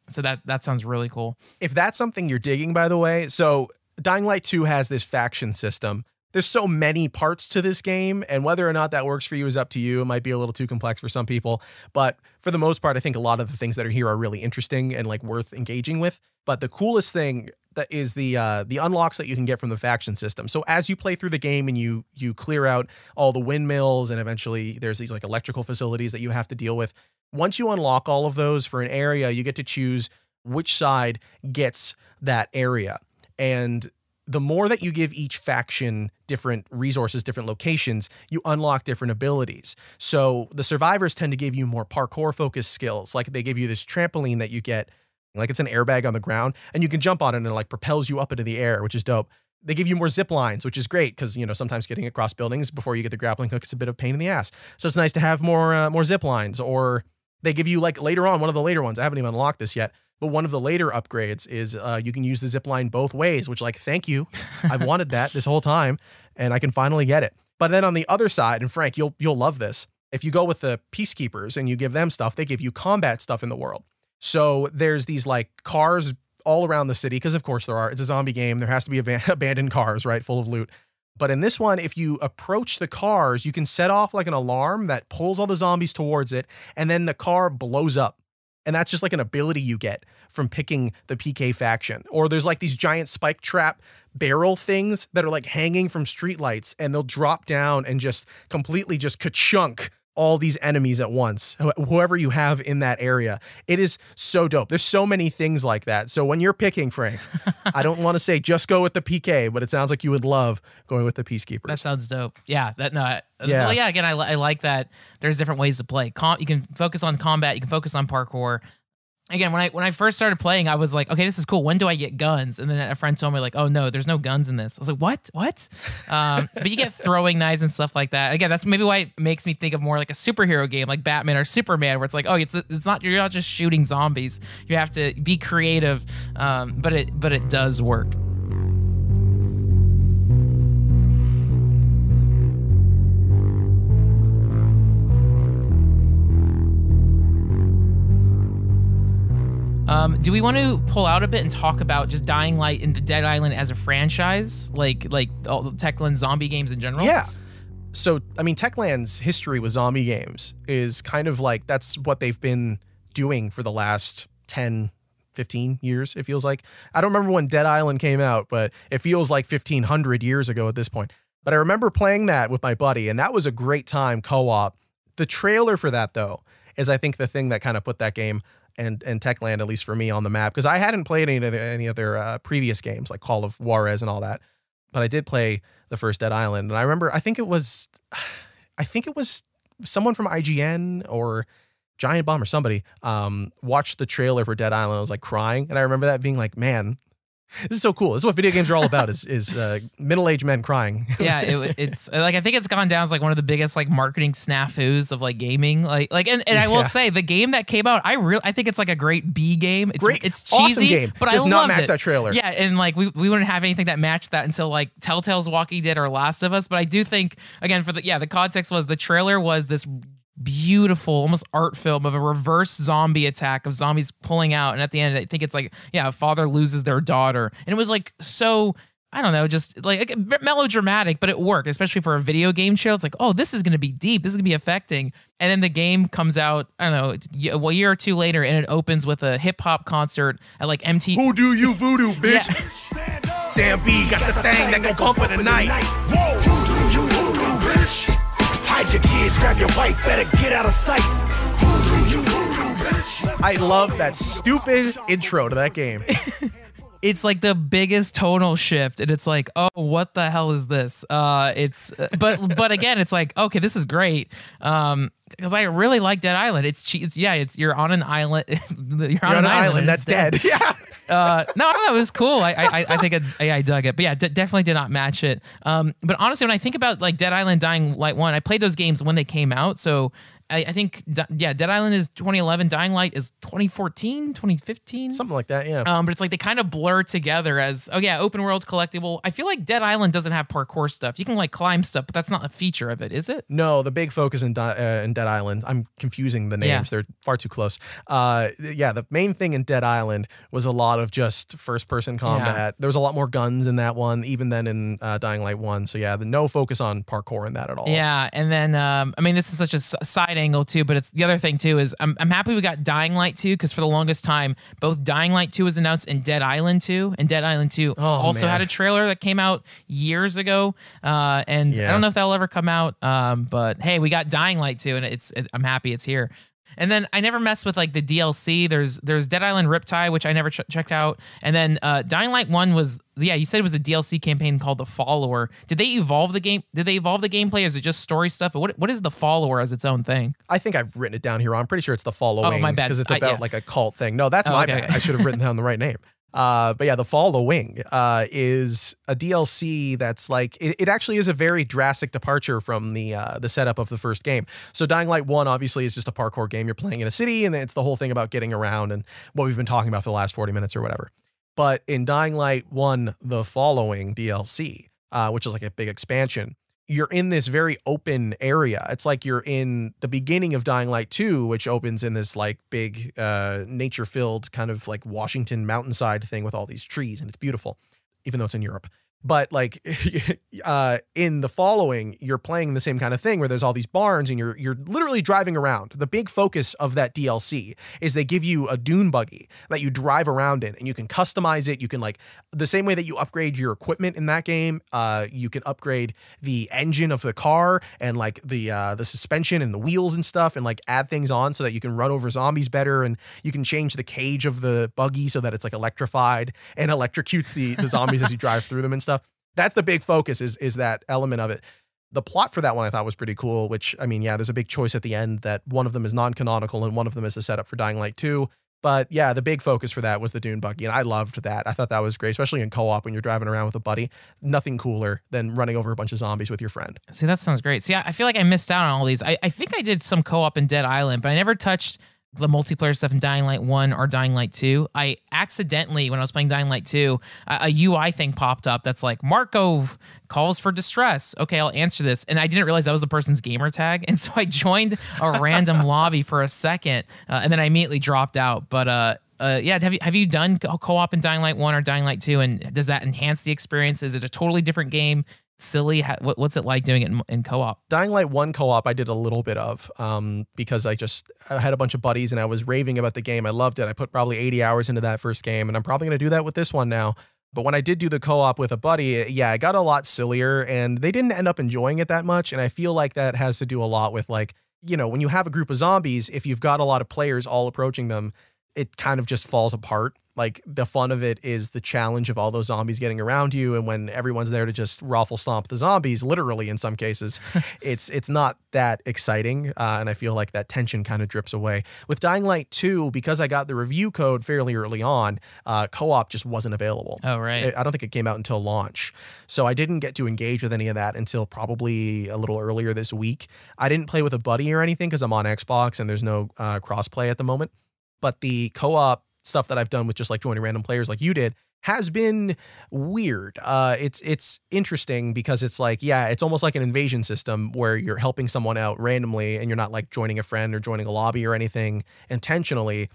So that sounds really cool. If that's something you're digging, by the way, so Dying Light 2 has this faction system. There's so many parts to this game, and whether or not that works for you is up to you. It might be a little too complex for some people, but for the most part, I think a lot of the things that are here are really interesting and like worth engaging with. But the coolest thing that is the unlocks that you can get from the faction system. So as you play through the game and you clear out all the windmills, and eventually there's these like electrical facilities that you have to deal with. Once you unlock all of those for an area, you get to choose which side gets that area. And the more that you give each faction different resources, different locations, you unlock different abilities. So the survivors tend to give you more parkour focused skills. Like they give you this trampoline that you get, like it's an airbag on the ground, and you can jump on it and it like propels you up into the air, which is dope. They give you more zip lines, which is great because, you know, sometimes getting across buildings before you get the grappling hook is a bit of a pain in the ass. So it's nice to have more zip lines. Or they give you, like, later on, one of the later ones, I haven't even unlocked this yet, but one of the later upgrades is you can use the zip line both ways, which, like, thank you. I've wanted that this whole time, and I can finally get it. But then on the other side, and Frank, you'll love this, if you go with the Peacekeepers and you give them stuff, they give you combat stuff in the world. So there's these, like, cars all around the city, because of course there are. It's a zombie game. There has to be abandoned cars, right, full of loot. But in this one, if you approach the cars, you can set off like an alarm that pulls all the zombies towards it, and then the car blows up. And that's just like an ability you get from picking the PK faction. Or there's like these giant spike trap barrel things that are like hanging from streetlights, and they'll drop down and just completely just ka-chunk all these enemies at once, whoever you have in that area. It is so dope. There's so many things like that. So when you're picking, Frank, I don't want to say just go with the PK, but it sounds like you would love going with the Peacekeepers. That sounds dope. Yeah. Again, I like that there's different ways to play. You can focus on combat. You can focus on parkour. Again, when I first started playing, I was like, okay, this is cool. When do I get guns? And then a friend told me like, oh no, there's no guns in this. I was like, what? But you get throwing knives and stuff like that. Again, that's maybe why it makes me think of more like a superhero game like Batman or Superman, where it's like, oh, it's not, you're not just shooting zombies. You have to be creative, but it does work. Do we want to pull out a bit and talk about just Dying Light and Dead Island as a franchise, like all the Techland zombie games in general? Yeah. So, I mean, Techland's history with zombie games is kind of like, that's what they've been doing for the last 10, 15 years, it feels like. I don't remember when Dead Island came out, but it feels like 1,500 years ago at this point. But I remember playing that with my buddy, and that was a great time co-op. The trailer for that, though, is I think the thing that kind of put that game and Techland, at least for me, on the map, because I hadn't played any other previous games like Call of Juarez and all that, but I did play the first Dead Island, and I remember I think it was someone from IGN or Giant Bomb or somebody watched the trailer for Dead Island. I was like crying, and I remember that being like, man, this is so cool. This is what video games are all about, is middle-aged men crying. Yeah, it's like, I think it's gone down as like one of the biggest like marketing snafus of like gaming. And I will say, the game that came out, I think it's like a great B game. It's cheesy, awesome game, but does I not loved match it. that trailer. Yeah, and like we wouldn't have anything that matched that until like Telltale's Walking Dead or Last of Us. But I do think, again, the context was the trailer was this beautiful, almost art film of a reverse zombie attack of zombies pulling out, and at the end I think it's like, a father loses their daughter, and it was like, so I don't know, just like melodramatic, but it worked, especially for a video game show. It's like, oh, this is going to be deep, this is going to be affecting. And then the game comes out, I don't know, a year or two later, and it opens with a hip-hop concert at like MTV. Who do you voodoo, bitch? Yeah. Sam B got the thing that gon' pump in the night. Whoa, who do you voodoo, bitch? Hide your kids, grab your wife, better get out of sight. Who do you voodoo, bitch? I love that stupid intro to that game. It's like the biggest tonal shift, and it's like, oh, what the hell is this? But again, it's like, okay, this is great. Because I really like Dead Island. It's you're on an island. You're on an island that's dead. Yeah. No, it was cool. I think I dug it, but yeah, definitely did not match it. But honestly, when I think about like Dead Island, Dying Light 1, I played those games when they came out, so I think, Dead Island is 2011, Dying Light is 2014, 2015? Something like that, yeah. But it's like they kind of blur together as, open world collectible. I feel like Dead Island doesn't have parkour stuff. You can like climb stuff, but that's not a feature of it, is it? No, the big focus in Dead Island, I'm confusing the names. They're far too close. The main thing in Dead Island was a lot of just first-person combat. Yeah. There was a lot more guns in that one, even than in Dying Light 1. So yeah, no focus on parkour in that at all. Yeah, and then, this is such a side angle too, but it's the other thing too is I'm happy we got Dying Light 2, because for the longest time both Dying Light 2 was announced and Dead Island 2, and Dead Island 2 also had a trailer that came out years ago, and I don't know if that'll ever come out, but hey, we got Dying Light 2, and I'm happy it's here. And then I never messed with like the DLC. There's Dead Island Riptide, which I never checked out. And then Dying Light 1 was, yeah, you said it was a DLC campaign called The Follower. Did they evolve the game? Did they evolve the gameplay? Is it just story stuff? What is The Follower as its own thing? I think I've written it down here. I'm pretty sure it's The Following. Oh, my bad. Because it's about like a cult thing. No, that's my okay. bad. I should have written down the right name. But yeah, The Following is a DLC that's like, it actually is a very drastic departure from the setup of the first game. So Dying Light 1 obviously is just a parkour game. You're playing in a city, and it's the whole thing about getting around and what we've been talking about for the last 40 minutes or whatever. But in Dying Light 1, The Following DLC, which is like a big expansion, you're in this very open area. It's like you're in the beginning of Dying Light 2, which opens in this like big nature-filled kind of like Washington mountainside thing with all these trees, and it's beautiful, even though it's in Europe. But like in The Following, you're playing the same kind of thing where there's all these barns and you're literally driving around. The big focus of that DLC is they give you a dune buggy that you drive around in, and you can customize it. You can like the same way that you upgrade your equipment in that game, you can upgrade the engine of the car and like the suspension and the wheels and stuff, and like add things on so that you can run over zombies better, and you can change the cage of the buggy so that it's like electrified and electrocutes the zombies as you drive through them and stuff. That's the big focus is that element of it. The plot for that one I thought was pretty cool, which, I mean, yeah, there's a big choice at the end that one of them is non-canonical and one of them is a setup for Dying Light 2. But yeah, the big focus for that was the dune buggy, and I loved that. I thought that was great, especially in co-op when you're driving around with a buddy. Nothing cooler than running over a bunch of zombies with your friend. See, that sounds great. See, I feel like I missed out on all these. I think I did some co-op in Dead Island, but I never touched the multiplayer stuff in Dying Light 1 or Dying Light 2. I accidentally, when I was playing Dying Light 2, a UI thing popped up that's like, Marco calls for distress. Okay, I'll answer this. And I didn't realize that was the person's gamer tag. And so I joined a random lobby for a second, and then I immediately dropped out. But yeah, have you done co-op in Dying Light 1 or Dying Light 2? And does that enhance the experience? Is it a totally different game? Silly? What's it like doing it in co-op? Dying Light 1 co-op I did a little bit of because I had a bunch of buddies and I was raving about the game. I loved it. I put probably 80 hours into that first game, and I'm probably going to do that with this one now. But when I did do the co-op with a buddy, yeah, it got a lot sillier, and they didn't end up enjoying it that much. And I feel like that has to do a lot with, like, you know, when you have a group of zombies, if you've got a lot of players all approaching them, it kind of just falls apart. Like, the fun of it is the challenge of all those zombies getting around you, and when everyone's there to just raffle stomp the zombies, literally in some cases, it's not that exciting, and I feel like that tension kind of drips away. With Dying Light 2, because I got the review code fairly early on, co-op just wasn't available. Oh, right. I don't think it came out until launch, so I didn't get to engage with any of that until probably a little earlier this week. I didn't play with a buddy or anything because I'm on Xbox and there's no cross-play at the moment, but the co-op stuff that I've done with just like joining random players like you did has been weird. It's interesting because it's like, yeah, it's almost like an invasion system where you're helping someone out randomly and you're not like joining a friend or joining a lobby or anything intentionally.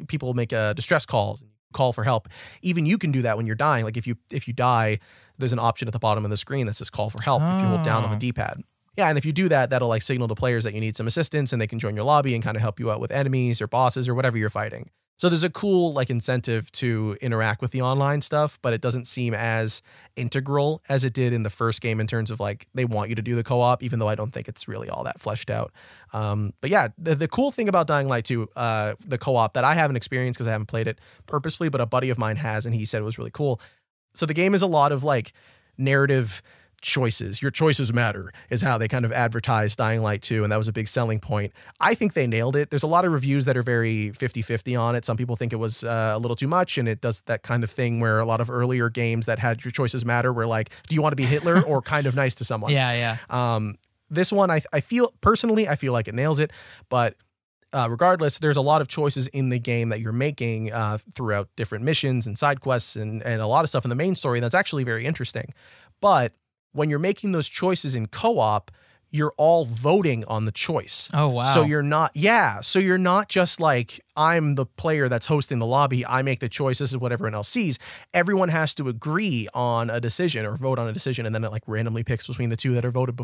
People make distress calls, call for help. Even you can do that when you're dying. Like if you die, there's an option at the bottom of the screen that says call for help if you hold down on the D-pad. Yeah, and if you do that, that'll like signal to players that you need some assistance and they can join your lobby and kind of help you out with enemies or bosses or whatever you're fighting. So there's a cool like incentive to interact with the online stuff, but it doesn't seem as integral as it did in the first game in terms of like they want you to do the co-op, even though I don't think it's really all that fleshed out. But yeah, the cool thing about Dying Light 2, the co-op that I haven't experienced because I haven't played it purposefully, but a buddy of mine has, and he said it was really cool. So the game is a lot of like narrative choices. Your choices matter is how they kind of advertised Dying Light 2, and that was a big selling point. I think they nailed it. There's a lot of reviews that are very 50-50 on it. Some people think it was a little too much, and it does that kind of thing where a lot of earlier games that had your choices matter were like, do you want to be Hitler or kind of nice to someone? Yeah. This one, I feel personally, I feel like it nails it, but regardless, there's a lot of choices in the game that you're making throughout different missions and side quests and a lot of stuff in the main story that's actually very interesting. But when you're making those choices in co-op, you're all voting on the choice. Oh, wow. So you're not just like, I'm the player that's hosting the lobby, I make the choice, this is what everyone else sees. Everyone has to agree on a decision or vote on a decision, and then it like randomly picks between the two that are voted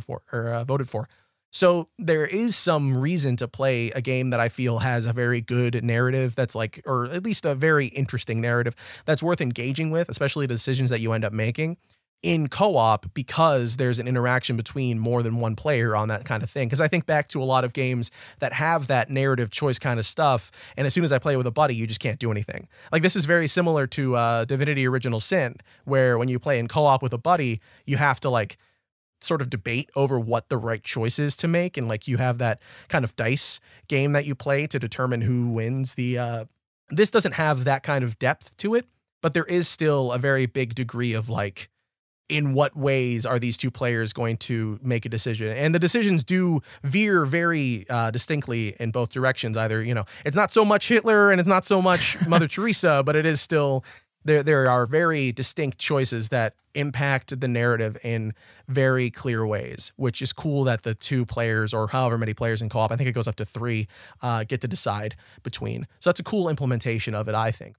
for. So there is some reason to play a game that I feel has a very good narrative that's like, or at least a very interesting narrative that's worth engaging with, especially the decisions that you end up making. in co-op because there's an interaction between more than one player on that kind of thing. Because I think back to a lot of games that have that narrative choice kind of stuff, and as soon as I play with a buddy, you just can't do anything. Like, this is very similar to Divinity Original Sin, where when you play in co-op with a buddy, you have to like sort of debate over what the right choice is to make, and like you have that kind of dice game that you play to determine who wins the this doesn't have that kind of depth to it, but there is still a very big degree of like, in what ways are these two players going to make a decision? And the decisions do veer very distinctly in both directions. Either, you know, it's not so much Hitler and it's not so much Mother Teresa, but it is still, there are very distinct choices that impact the narrative in very clear ways, which is cool that the two players, or however many players in co-op, I think it goes up to 3, get to decide between. So that's a cool implementation of it, I think.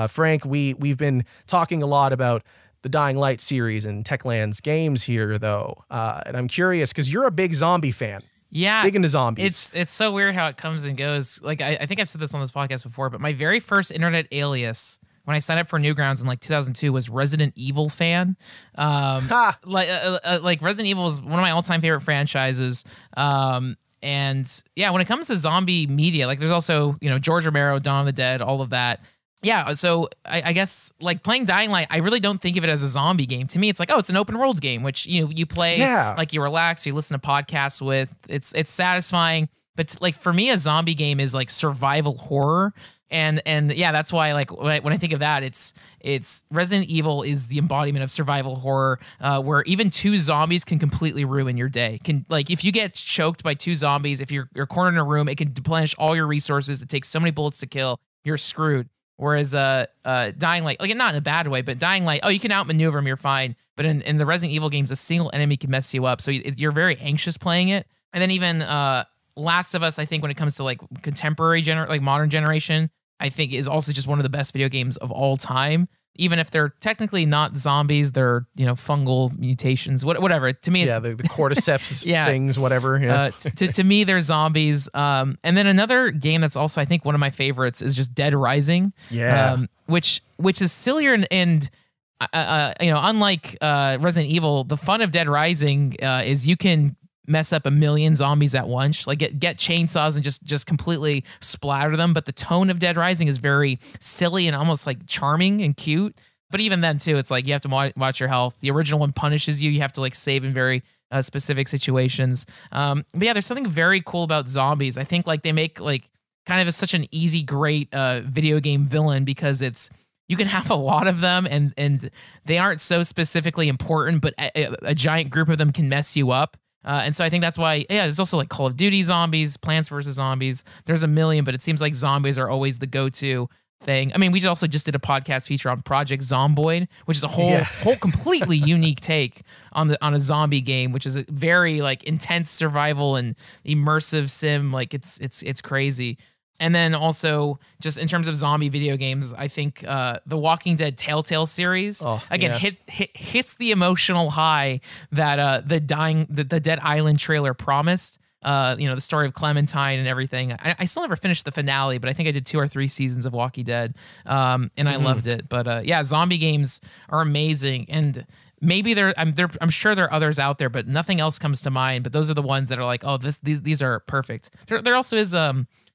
Frank, we've been talking a lot about the Dying Light series and Techland's games here, though. And I'm curious, because you're a big zombie fan. Yeah. Big into zombies. It's so weird how it comes and goes. Like, I think I've said this on this podcast before, but my very first internet alias when I signed up for Newgrounds in like 2002 was Resident Evil fan. Like Resident Evil is one of my all-time favorite franchises. And yeah, when it comes to zombie media, like there's also, you know, George Romero, Dawn of the Dead, all of that. Yeah, so I guess like playing Dying Light, I really don't think of it as a zombie game. To me, it's like, oh, it's an open world game, which you play, like you relax, you listen to podcasts with. It's satisfying, but like for me, a zombie game is like survival horror, and yeah, that's why like when I think of that, it's Resident Evil is the embodiment of survival horror, where even 2 zombies can completely ruin your day. Can, like, if you get choked by 2 zombies, if you're cornered in a room, it can deplenish all your resources. It takes so many bullets to kill. You're screwed. Whereas Dying Light, like not in a bad way, but Dying Light, oh, you can outmaneuver them, you're fine. But in the Resident Evil games, a single enemy can mess you up. So you're very anxious playing it. And then even Last of Us, I think when it comes to like contemporary, like modern generation, I think is also just one of the best video games of all time. Even if they're technically not zombies, they're, you know, fungal mutations, whatever. To me, yeah, the cordyceps yeah. things, whatever. Yeah. To me, they're zombies. And then another game that's also, I think, one of my favorites is just Dead Rising. Yeah. Which is sillier and you know, unlike Resident Evil, the fun of Dead Rising is you can mess up 1 million zombies at once, like get chainsaws and just completely splatter them. But the tone of Dead Rising is very silly and almost like charming and cute. But even then too, it's like you have to watch your health. The original one punishes you. You have to like save in very specific situations. But yeah, there's something very cool about zombies. I think like they make like kind of such an easy, great video game villain because you can have a lot of them and they aren't so specifically important, but a giant group of them can mess you up. And so I think that's why, yeah, there's also like Call of Duty zombies, Plants vs. Zombies. There's a million, but it seems like zombies are always the go-to thing. I mean, we also just did a podcast feature on Project Zomboid, which is a whole completely unique take on a zombie game, which is a very like intense survival and immersive sim. Like it's crazy. And then also, just in terms of zombie video games, I think the Walking Dead Telltale series hits the emotional high that the Dead Island trailer promised. You know, the story of Clementine and everything. I still never finished the finale, but I think I did 2 or 3 seasons of Walking Dead, and I loved it. But yeah, zombie games are amazing, and maybe I'm sure there are others out there, but nothing else comes to mind. But those are the ones that are like, oh, these are perfect. There also is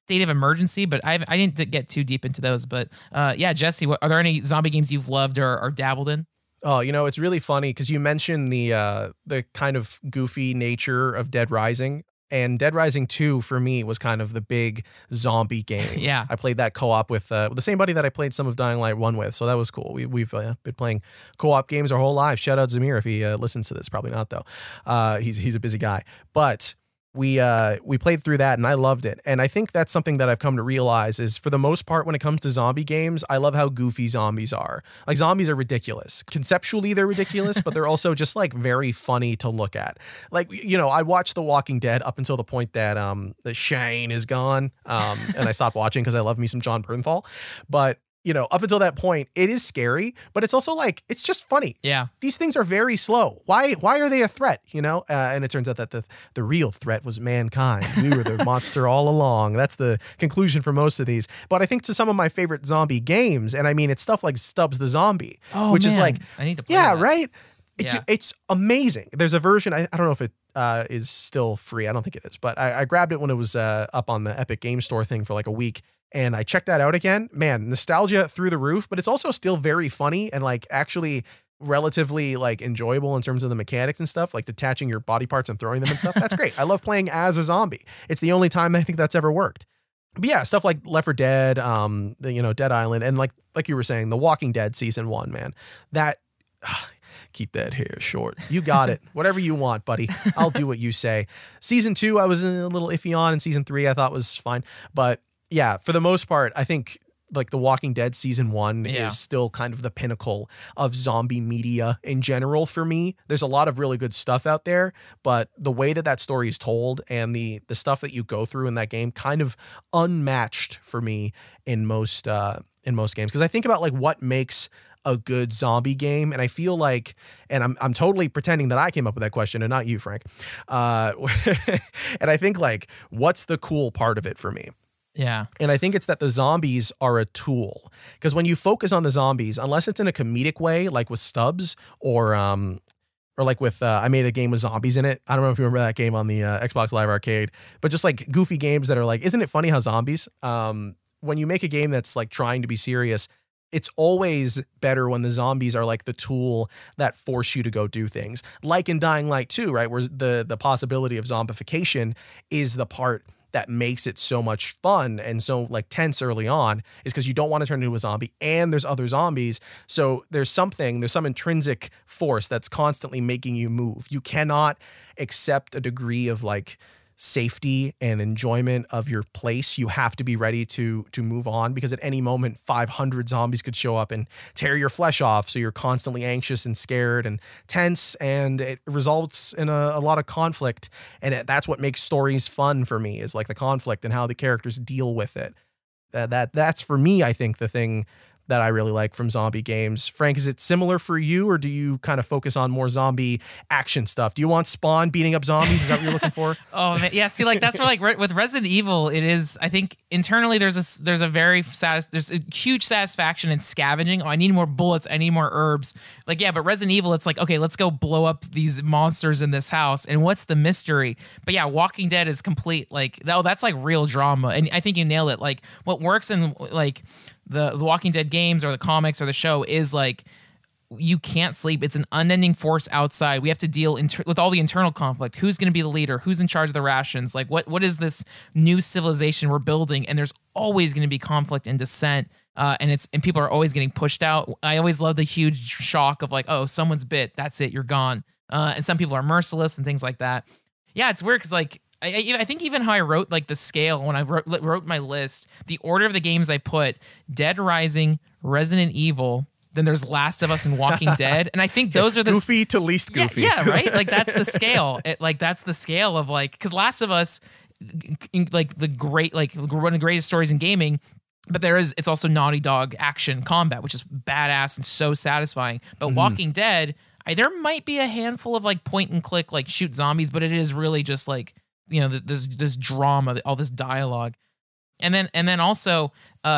State of Emergency, but I didn't get too deep into those. But yeah, Jesse, are there any zombie games you've loved or dabbled in? Oh, you know, it's really funny because you mentioned the kind of goofy nature of Dead Rising. And Dead Rising 2 for me was kind of the big zombie game. Yeah. I played that co-op with the same buddy that I played some of Dying Light 1 with, so that was cool. We've been playing co-op games our whole lives. Shout out Zamir if he listens to this. Probably not, though. He's a busy guy. But we played through that and I loved it. And I think that's something that I've come to realize is, for the most part, when it comes to zombie games, I love how goofy zombies are. Like, zombies are ridiculous. Conceptually, they're ridiculous, but they're also just like very funny to look at. Like, you know, I watched The Walking Dead up until the point that Shane is gone. And I stopped watching because I love me some Jon Bernthal. But you know, up until that point, it is scary, but it's also like, it's just funny. Yeah. These things are very slow. Why are they a threat, you know? And it turns out that the real threat was mankind. We were the monster all along. That's the conclusion for most of these. But I think to some of my favorite zombie games, and I mean, it's stuff like Stubbs the Zombie, which is like, I need to play that. Right? Yeah. It's amazing. There's a version, I don't know if it is still free. I don't think it is, but I grabbed it when it was up on the Epic Game Store thing for like a week. And I checked that out again. Man, nostalgia through the roof, but it's also still very funny and like actually relatively like enjoyable in terms of the mechanics and stuff, like detaching your body parts and throwing them and stuff. That's great. I love playing as a zombie. It's the only time I think that's ever worked. But yeah, stuff like Left 4 Dead, Dead Island, and like you were saying, The Walking Dead season 1, man. That keep that hair short. You got it. Whatever you want, buddy. I'll do what you say. Season 2, I was a little iffy on, and season 3 I thought was fine. But yeah, for the most part, I think like The Walking Dead season 1 is still kind of the pinnacle of zombie media in general for me. There's a lot of really good stuff out there, but the way that story is told and the stuff that you go through in that game kind of unmatched for me in most games. Because I think about like what makes a good zombie game, and I feel like, and I'm totally pretending that I came up with that question and not you, Frank. And I think like, what's the cool part of it for me? Yeah. And I think it's that the zombies are a tool, because when you focus on the zombies, unless it's in a comedic way, like with Stubbs or like with, I made a game with zombies in it. I don't know if you remember that game on the Xbox Live Arcade, but just like goofy games that are like, isn't it funny how zombies, when you make a game that's like trying to be serious, it's always better when the zombies are like the tool that force you to go do things, like in Dying Light 2, right? Where the possibility of zombification is the part that makes it so much fun and so like tense early on, is because you don't want to turn into a zombie and there's other zombies. So there's some intrinsic force that's constantly making you move. You cannot accept a degree of like safety and enjoyment of your place. You have to be ready to move on, because at any moment 500 zombies could show up and tear your flesh off. So you're constantly anxious and scared and tense, and it results in a lot of conflict. And that's what makes stories fun for me, is like the conflict and how the characters deal with it. That's for me, I think, the thing that I really like from zombie games. Frank, is it similar for you, or do you kind of focus on more zombie action stuff? Do you want Spawn beating up zombies? Is that what you're looking for? Oh man, yeah. See, like that's where, like with Resident Evil, it is. I think internally there's a huge satisfaction in scavenging. Oh, I need more bullets. I need more herbs. Like yeah, but Resident Evil, it's like, okay, let's go blow up these monsters in this house. And what's the mystery? But yeah, Walking Dead is complete. Like that's like real drama, and I think you nailed it. Like what works in like the Walking Dead games or the comics or the show is like, you can't sleep. It's an unending force outside. We have to deal with all the internal conflict. Who's going to be the leader? Who's in charge of the rations? Like what is this new civilization we're building? And there's always going to be conflict and dissent. And people are always getting pushed out. I always love the huge shock of like, oh, someone's bit. That's it. You're gone. And some people are merciless and things like that. Yeah, it's weird because like, I think even how I wrote like the scale when I wrote my list, the order of the games I put: Dead Rising, Resident Evil, then there's Last of Us and Walking Dead, and I think those are the goofy to least goofy. Yeah, right. Like that's the scale. That's the scale of like, because Last of Us, like the great, like one of the greatest stories in gaming. But it's also Naughty Dog action combat, which is badass and so satisfying. But Walking Dead, there might be a handful of like point and click, like shoot zombies, but it is really just like, you know, this drama, all this dialogue. And then also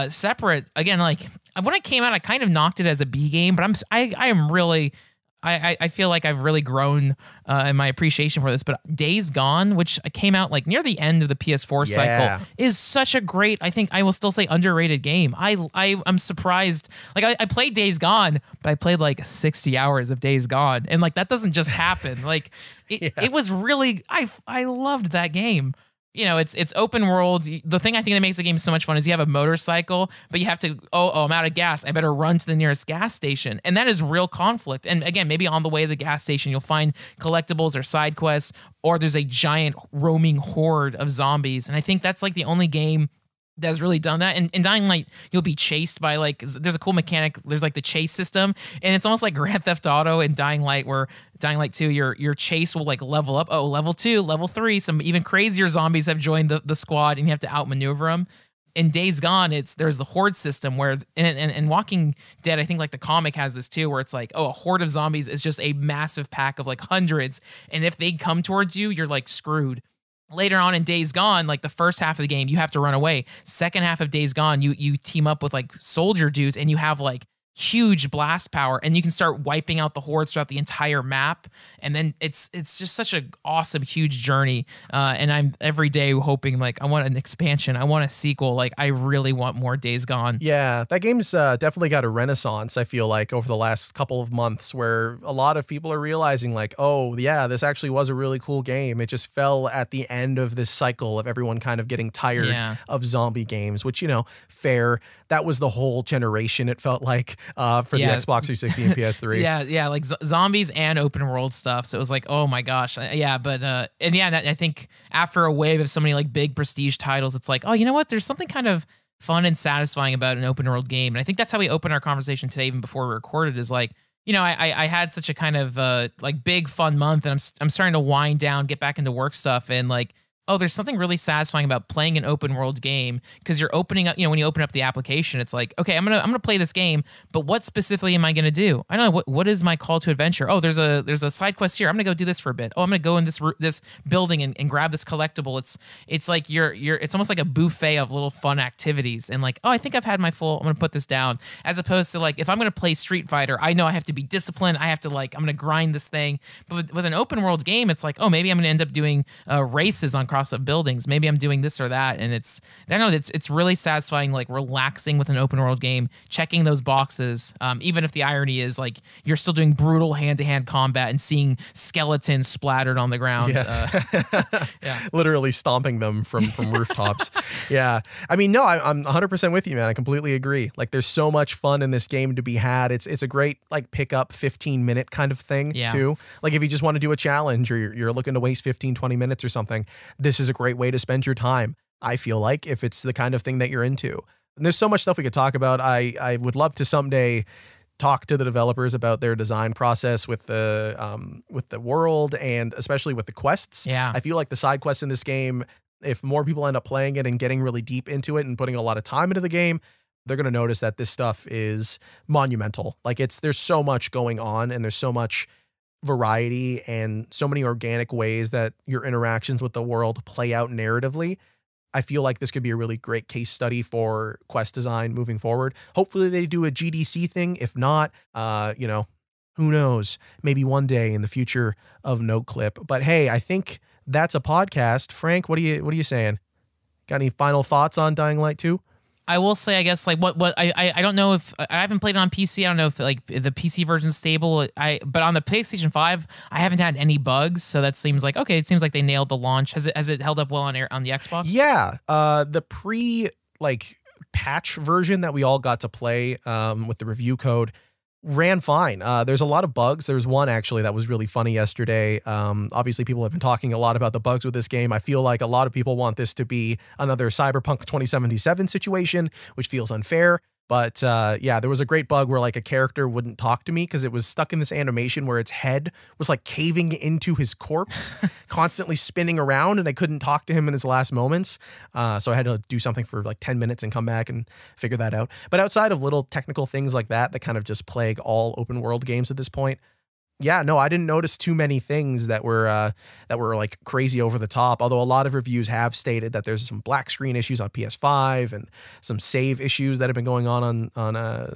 separate, again, like when it came out, I kind of knocked it as a B game, but I feel like I've really grown in my appreciation for this. But Days Gone, which came out like near the end of the PS4 cycle, is such a great, I think I will still say, underrated game. I'm surprised. Like I played Days Gone, but I played like 60 hours of Days Gone, and like that doesn't just happen. Like it was really, I loved that game. You know, it's open world. The thing I think that makes the game so much fun is you have a motorcycle, but you have to, I'm out of gas. I better run to the nearest gas station. And that is real conflict. And again, maybe on the way to the gas station, you'll find collectibles or side quests, or there's a giant roaming horde of zombies. And I think that's like the only game that's really done that. In Dying Light, you'll be chased by like, there's a cool mechanic. There's like the chase system, and it's almost like Grand Theft Auto in Dying Light, where Dying Light 2, your chase will like level up. Oh, level 2, level 3. Some even crazier zombies have joined the squad, and you have to outmaneuver them. In Days Gone, there's the horde system where, and Walking Dead, I think like the comic has this too, where it's like, a horde of zombies is just a massive pack of like hundreds, and if they come towards you, you're like screwed. Later on in Days Gone, like the first half of the game, you have to run away. Second half of Days Gone, you team up with like soldier dudes, and you have like huge blast power, and you can start wiping out the hordes throughout the entire map. And then it's just such an awesome, huge journey. And I'm every day hoping, like, I want an expansion, I want a sequel. Like, I really want more Days Gone. Yeah, that game's definitely got a renaissance, I feel like, over the last couple of months, where a lot of people are realizing, like, oh, yeah, this actually was a really cool game. It just fell at the end of this cycle of everyone kind of getting tired of zombie games, which, fair. That was the whole generation, it felt like, for the Xbox 360 and PS3. Yeah, like zombies and open world stuff. So it was like, oh my gosh. I think after a wave of so many like big prestige titles, it's like, oh, you know what? There's something kind of fun and satisfying about an open world game. And I think that's how we opened our conversation today, even before we recorded, is like, I had such a kind of like big fun month, and I'm starting to wind down, get back into work stuff, and like, oh, there's something really satisfying about playing an open world game, because you're opening up, when you open up the application, it's like, okay, I'm gonna play this game, but what specifically am I gonna do? I don't know, what is my call to adventure? Oh, there's a side quest here. I'm gonna go do this for a bit. Oh, I'm gonna go in this building and grab this collectible. It's like it's almost like a buffet of little fun activities, and like, oh, I think I've had my full. I'm gonna put this down. As opposed to like, if I'm gonna play Street Fighter, I know I have to be disciplined. I have to I'm gonna grind this thing. But with an open world game, it's like, oh, maybe I'm gonna end up doing races on of buildings. Maybe I'm doing this or that, and it's really satisfying, like relaxing with an open world game, checking those boxes. Even if the irony is like you're still doing brutal hand-to-hand combat and seeing skeletons splattered on the ground. Literally stomping them from rooftops. Yeah, I mean, no, I'm 100% with you, man. I completely agree. Like, there's so much fun in this game to be had. It's a great like pick up 15-minute kind of thing too. Like, if you just want to do a challenge, or you're looking to waste 15-20 minutes or something, this is a great way to spend your time, I feel like, if it's the kind of thing that you're into. And there's so much stuff we could talk about. I would love to someday talk to the developers about their design process with the world, and especially with the quests. Yeah. I feel like the side quests in this game, if more people end up playing it and getting really deep into it and putting a lot of time into the game, they're going to notice that this stuff is monumental. Like, there's so much going on, and there's so much variety and so many organic ways that your interactions with the world play out narratively. I feel like this could be a really great case study for quest design moving forward. Hopefully they do a GDC thing. If not, who knows? Maybe one day in the future of NoClip. But hey, I think that's a podcast. Frank, what are you saying? Got any final thoughts on Dying Light 2? I will say, I guess, like what I don't know if I haven't played it on PC. I don't know if like the PC version's stable. But on the PlayStation 5, I haven't had any bugs, so that seems like okay. It seems like they nailed the launch. Has it held up well on the Xbox? Yeah, the patch version that we all got to play with the review code ran fine. There's a lot of bugs. There's one actually that was really funny yesterday. Obviously people have been talking a lot about the bugs with this game. I feel like a lot of people want this to be another Cyberpunk 2077 situation, which feels unfair. But yeah, there was a great bug where like a character wouldn't talk to me because it was stuck in this animation where its head was like caving into his corpse, constantly spinning around, and I couldn't talk to him in his last moments. So I had to do something for like 10 minutes and come back and figure that out. But outside of little technical things like that kind of just plague all open world games at this point, yeah, no, I didn't notice too many things that were like crazy over the top. Although a lot of reviews have stated that there's some black screen issues on PS5 and some save issues that have been going on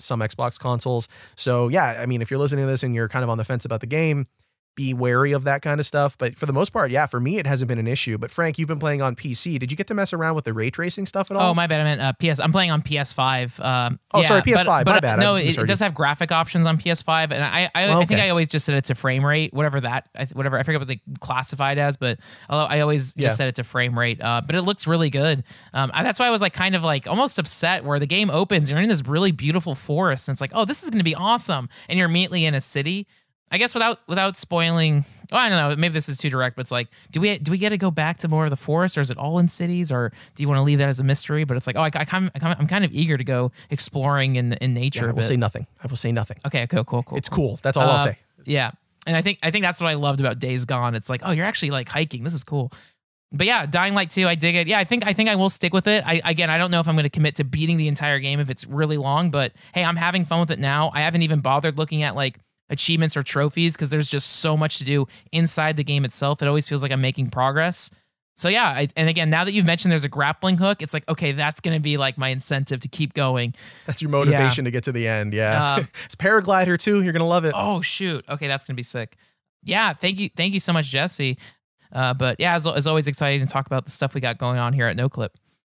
some Xbox consoles. So yeah, I mean, if you're listening to this and you're kind of on the fence about the game, be wary of that kind of stuff. But for the most part, yeah, for me, it hasn't been an issue. But Frank, you've been playing on PC. Did you get to mess around with the ray tracing stuff at all? Oh, my bad. I meant PS. I'm playing on PS5. Sorry, PS5. But my bad. No, it does have graphic options on PS5, and I think I always just set it to frame rate, whatever I forget what they classified as, but I always just set it to frame rate. But it looks really good. That's why I was like kind of like almost upset where the game opens. You're in this really beautiful forest, and it's like, oh, this is going to be awesome, and you're immediately in a city. I guess without spoiling, I don't know, maybe this is too direct, but it's like, do we get to go back to more of the forest, or is it all in cities, or do you want to leave that as a mystery? But it's like, oh, I'm kind of eager to go exploring in nature. Yeah, I will say nothing. Okay, cool. It's cool. That's all I'll say. Yeah, and I think that's what I loved about Days Gone. It's like, oh, you're actually like hiking. This is cool. But yeah, Dying Light 2, I dig it. Yeah, I think I will stick with it. I don't know if I'm going to commit to beating the entire game if it's really long, but hey, I'm having fun with it now. I haven't even bothered looking at like achievements or trophies because there's just so much to do inside the game itself. It always feels like I'm making progress. So yeah, and again, now that you've mentioned there's a grappling hook, it's like, okay, that's going to be like my incentive to keep going. That's your motivation to get to the end. Yeah. It's paraglider too. You're going to love it. Oh shoot. Okay. That's going to be sick. Yeah. Thank you. Thank you so much, Jesse. But yeah, as always, excited to talk about the stuff we got going on here at NoClip.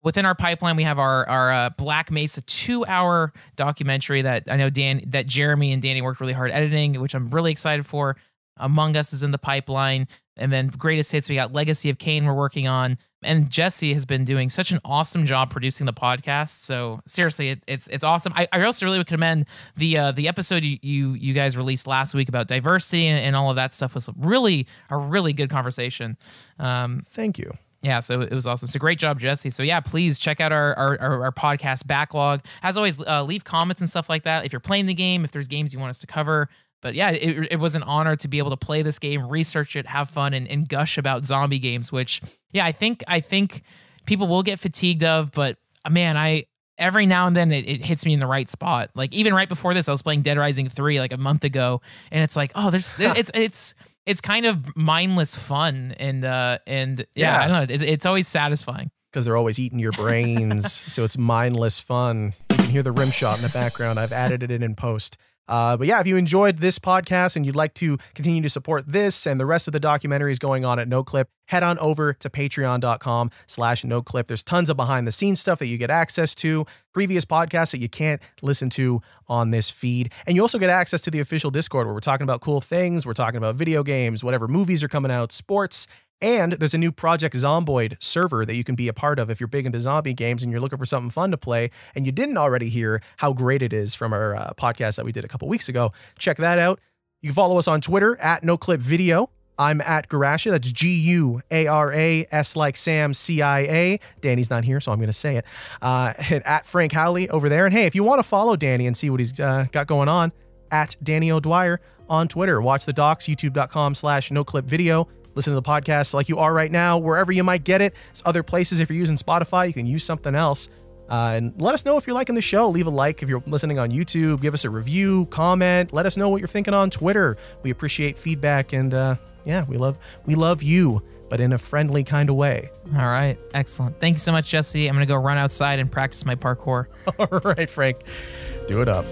Within our pipeline, we have our Black Mesa 2-hour documentary that I know that Jeremy and Danny worked really hard editing, which I'm really excited for. Among Us is in the pipeline. And then Greatest Hits, we got Legacy of Kain we're working on. And Jesse has been doing such an awesome job producing the podcast. So seriously, it's awesome. I also really would commend the episode you guys released last week about diversity and all of that stuff was really a really good conversation. Thank you. Yeah, so it was awesome. So great job, Jesse. So yeah, please check out our podcast backlog. As always, leave comments and stuff like that. If you're playing the game, if there's games you want us to cover. But yeah, it was an honor to be able to play this game, research it, have fun, and gush about zombie games, which, yeah, I think people will get fatigued of, but man, every now and then it hits me in the right spot. Like even right before this, I was playing Dead Rising 3 like a month ago, and it's like, oh, it's kind of mindless fun, and yeah, I don't know, it's always satisfying. Because they're always eating your brains, so it's mindless fun. You can hear the rim shot in the background. I've added it in post. But yeah, if you enjoyed this podcast and you'd like to continue to support this and the rest of the documentaries going on at NoClip, head on over to patreon.com/NoClip. There's tons of behind the scenes stuff that you get access to, previous podcasts that you can't listen to on this feed. And you also get access to the official Discord where we're talking about cool things. We're talking about video games, whatever movies are coming out, sports. And there's a new Project Zomboid server that you can be a part of if you're big into zombie games and you're looking for something fun to play and you didn't already hear how great it is from our podcast that we did a couple weeks ago. Check that out. You can follow us on Twitter at NoClipVideo. I'm at Garasha. That's Guara, like Sam, CIA. Danny's not here, so I'm going to say it. And at Frank Howley over there. And hey, if you want to follow Danny and see what he's got going on, at Danny O'Dwyer on Twitter. Watch the docs, youtube.com/NoClipVideo. Listen to the podcast like you are right now, wherever you might get it. There's other places. If you're using Spotify, you can use something else. And let us know if you're liking the show. Leave a like if you're listening on YouTube. Give us a review, comment. Let us know what you're thinking on Twitter. We appreciate feedback, and yeah, we love you, but in a friendly kind of way. All right, excellent. Thank you so much, Jesse. I'm gonna go run outside and practice my parkour. All right, Frank, do it up.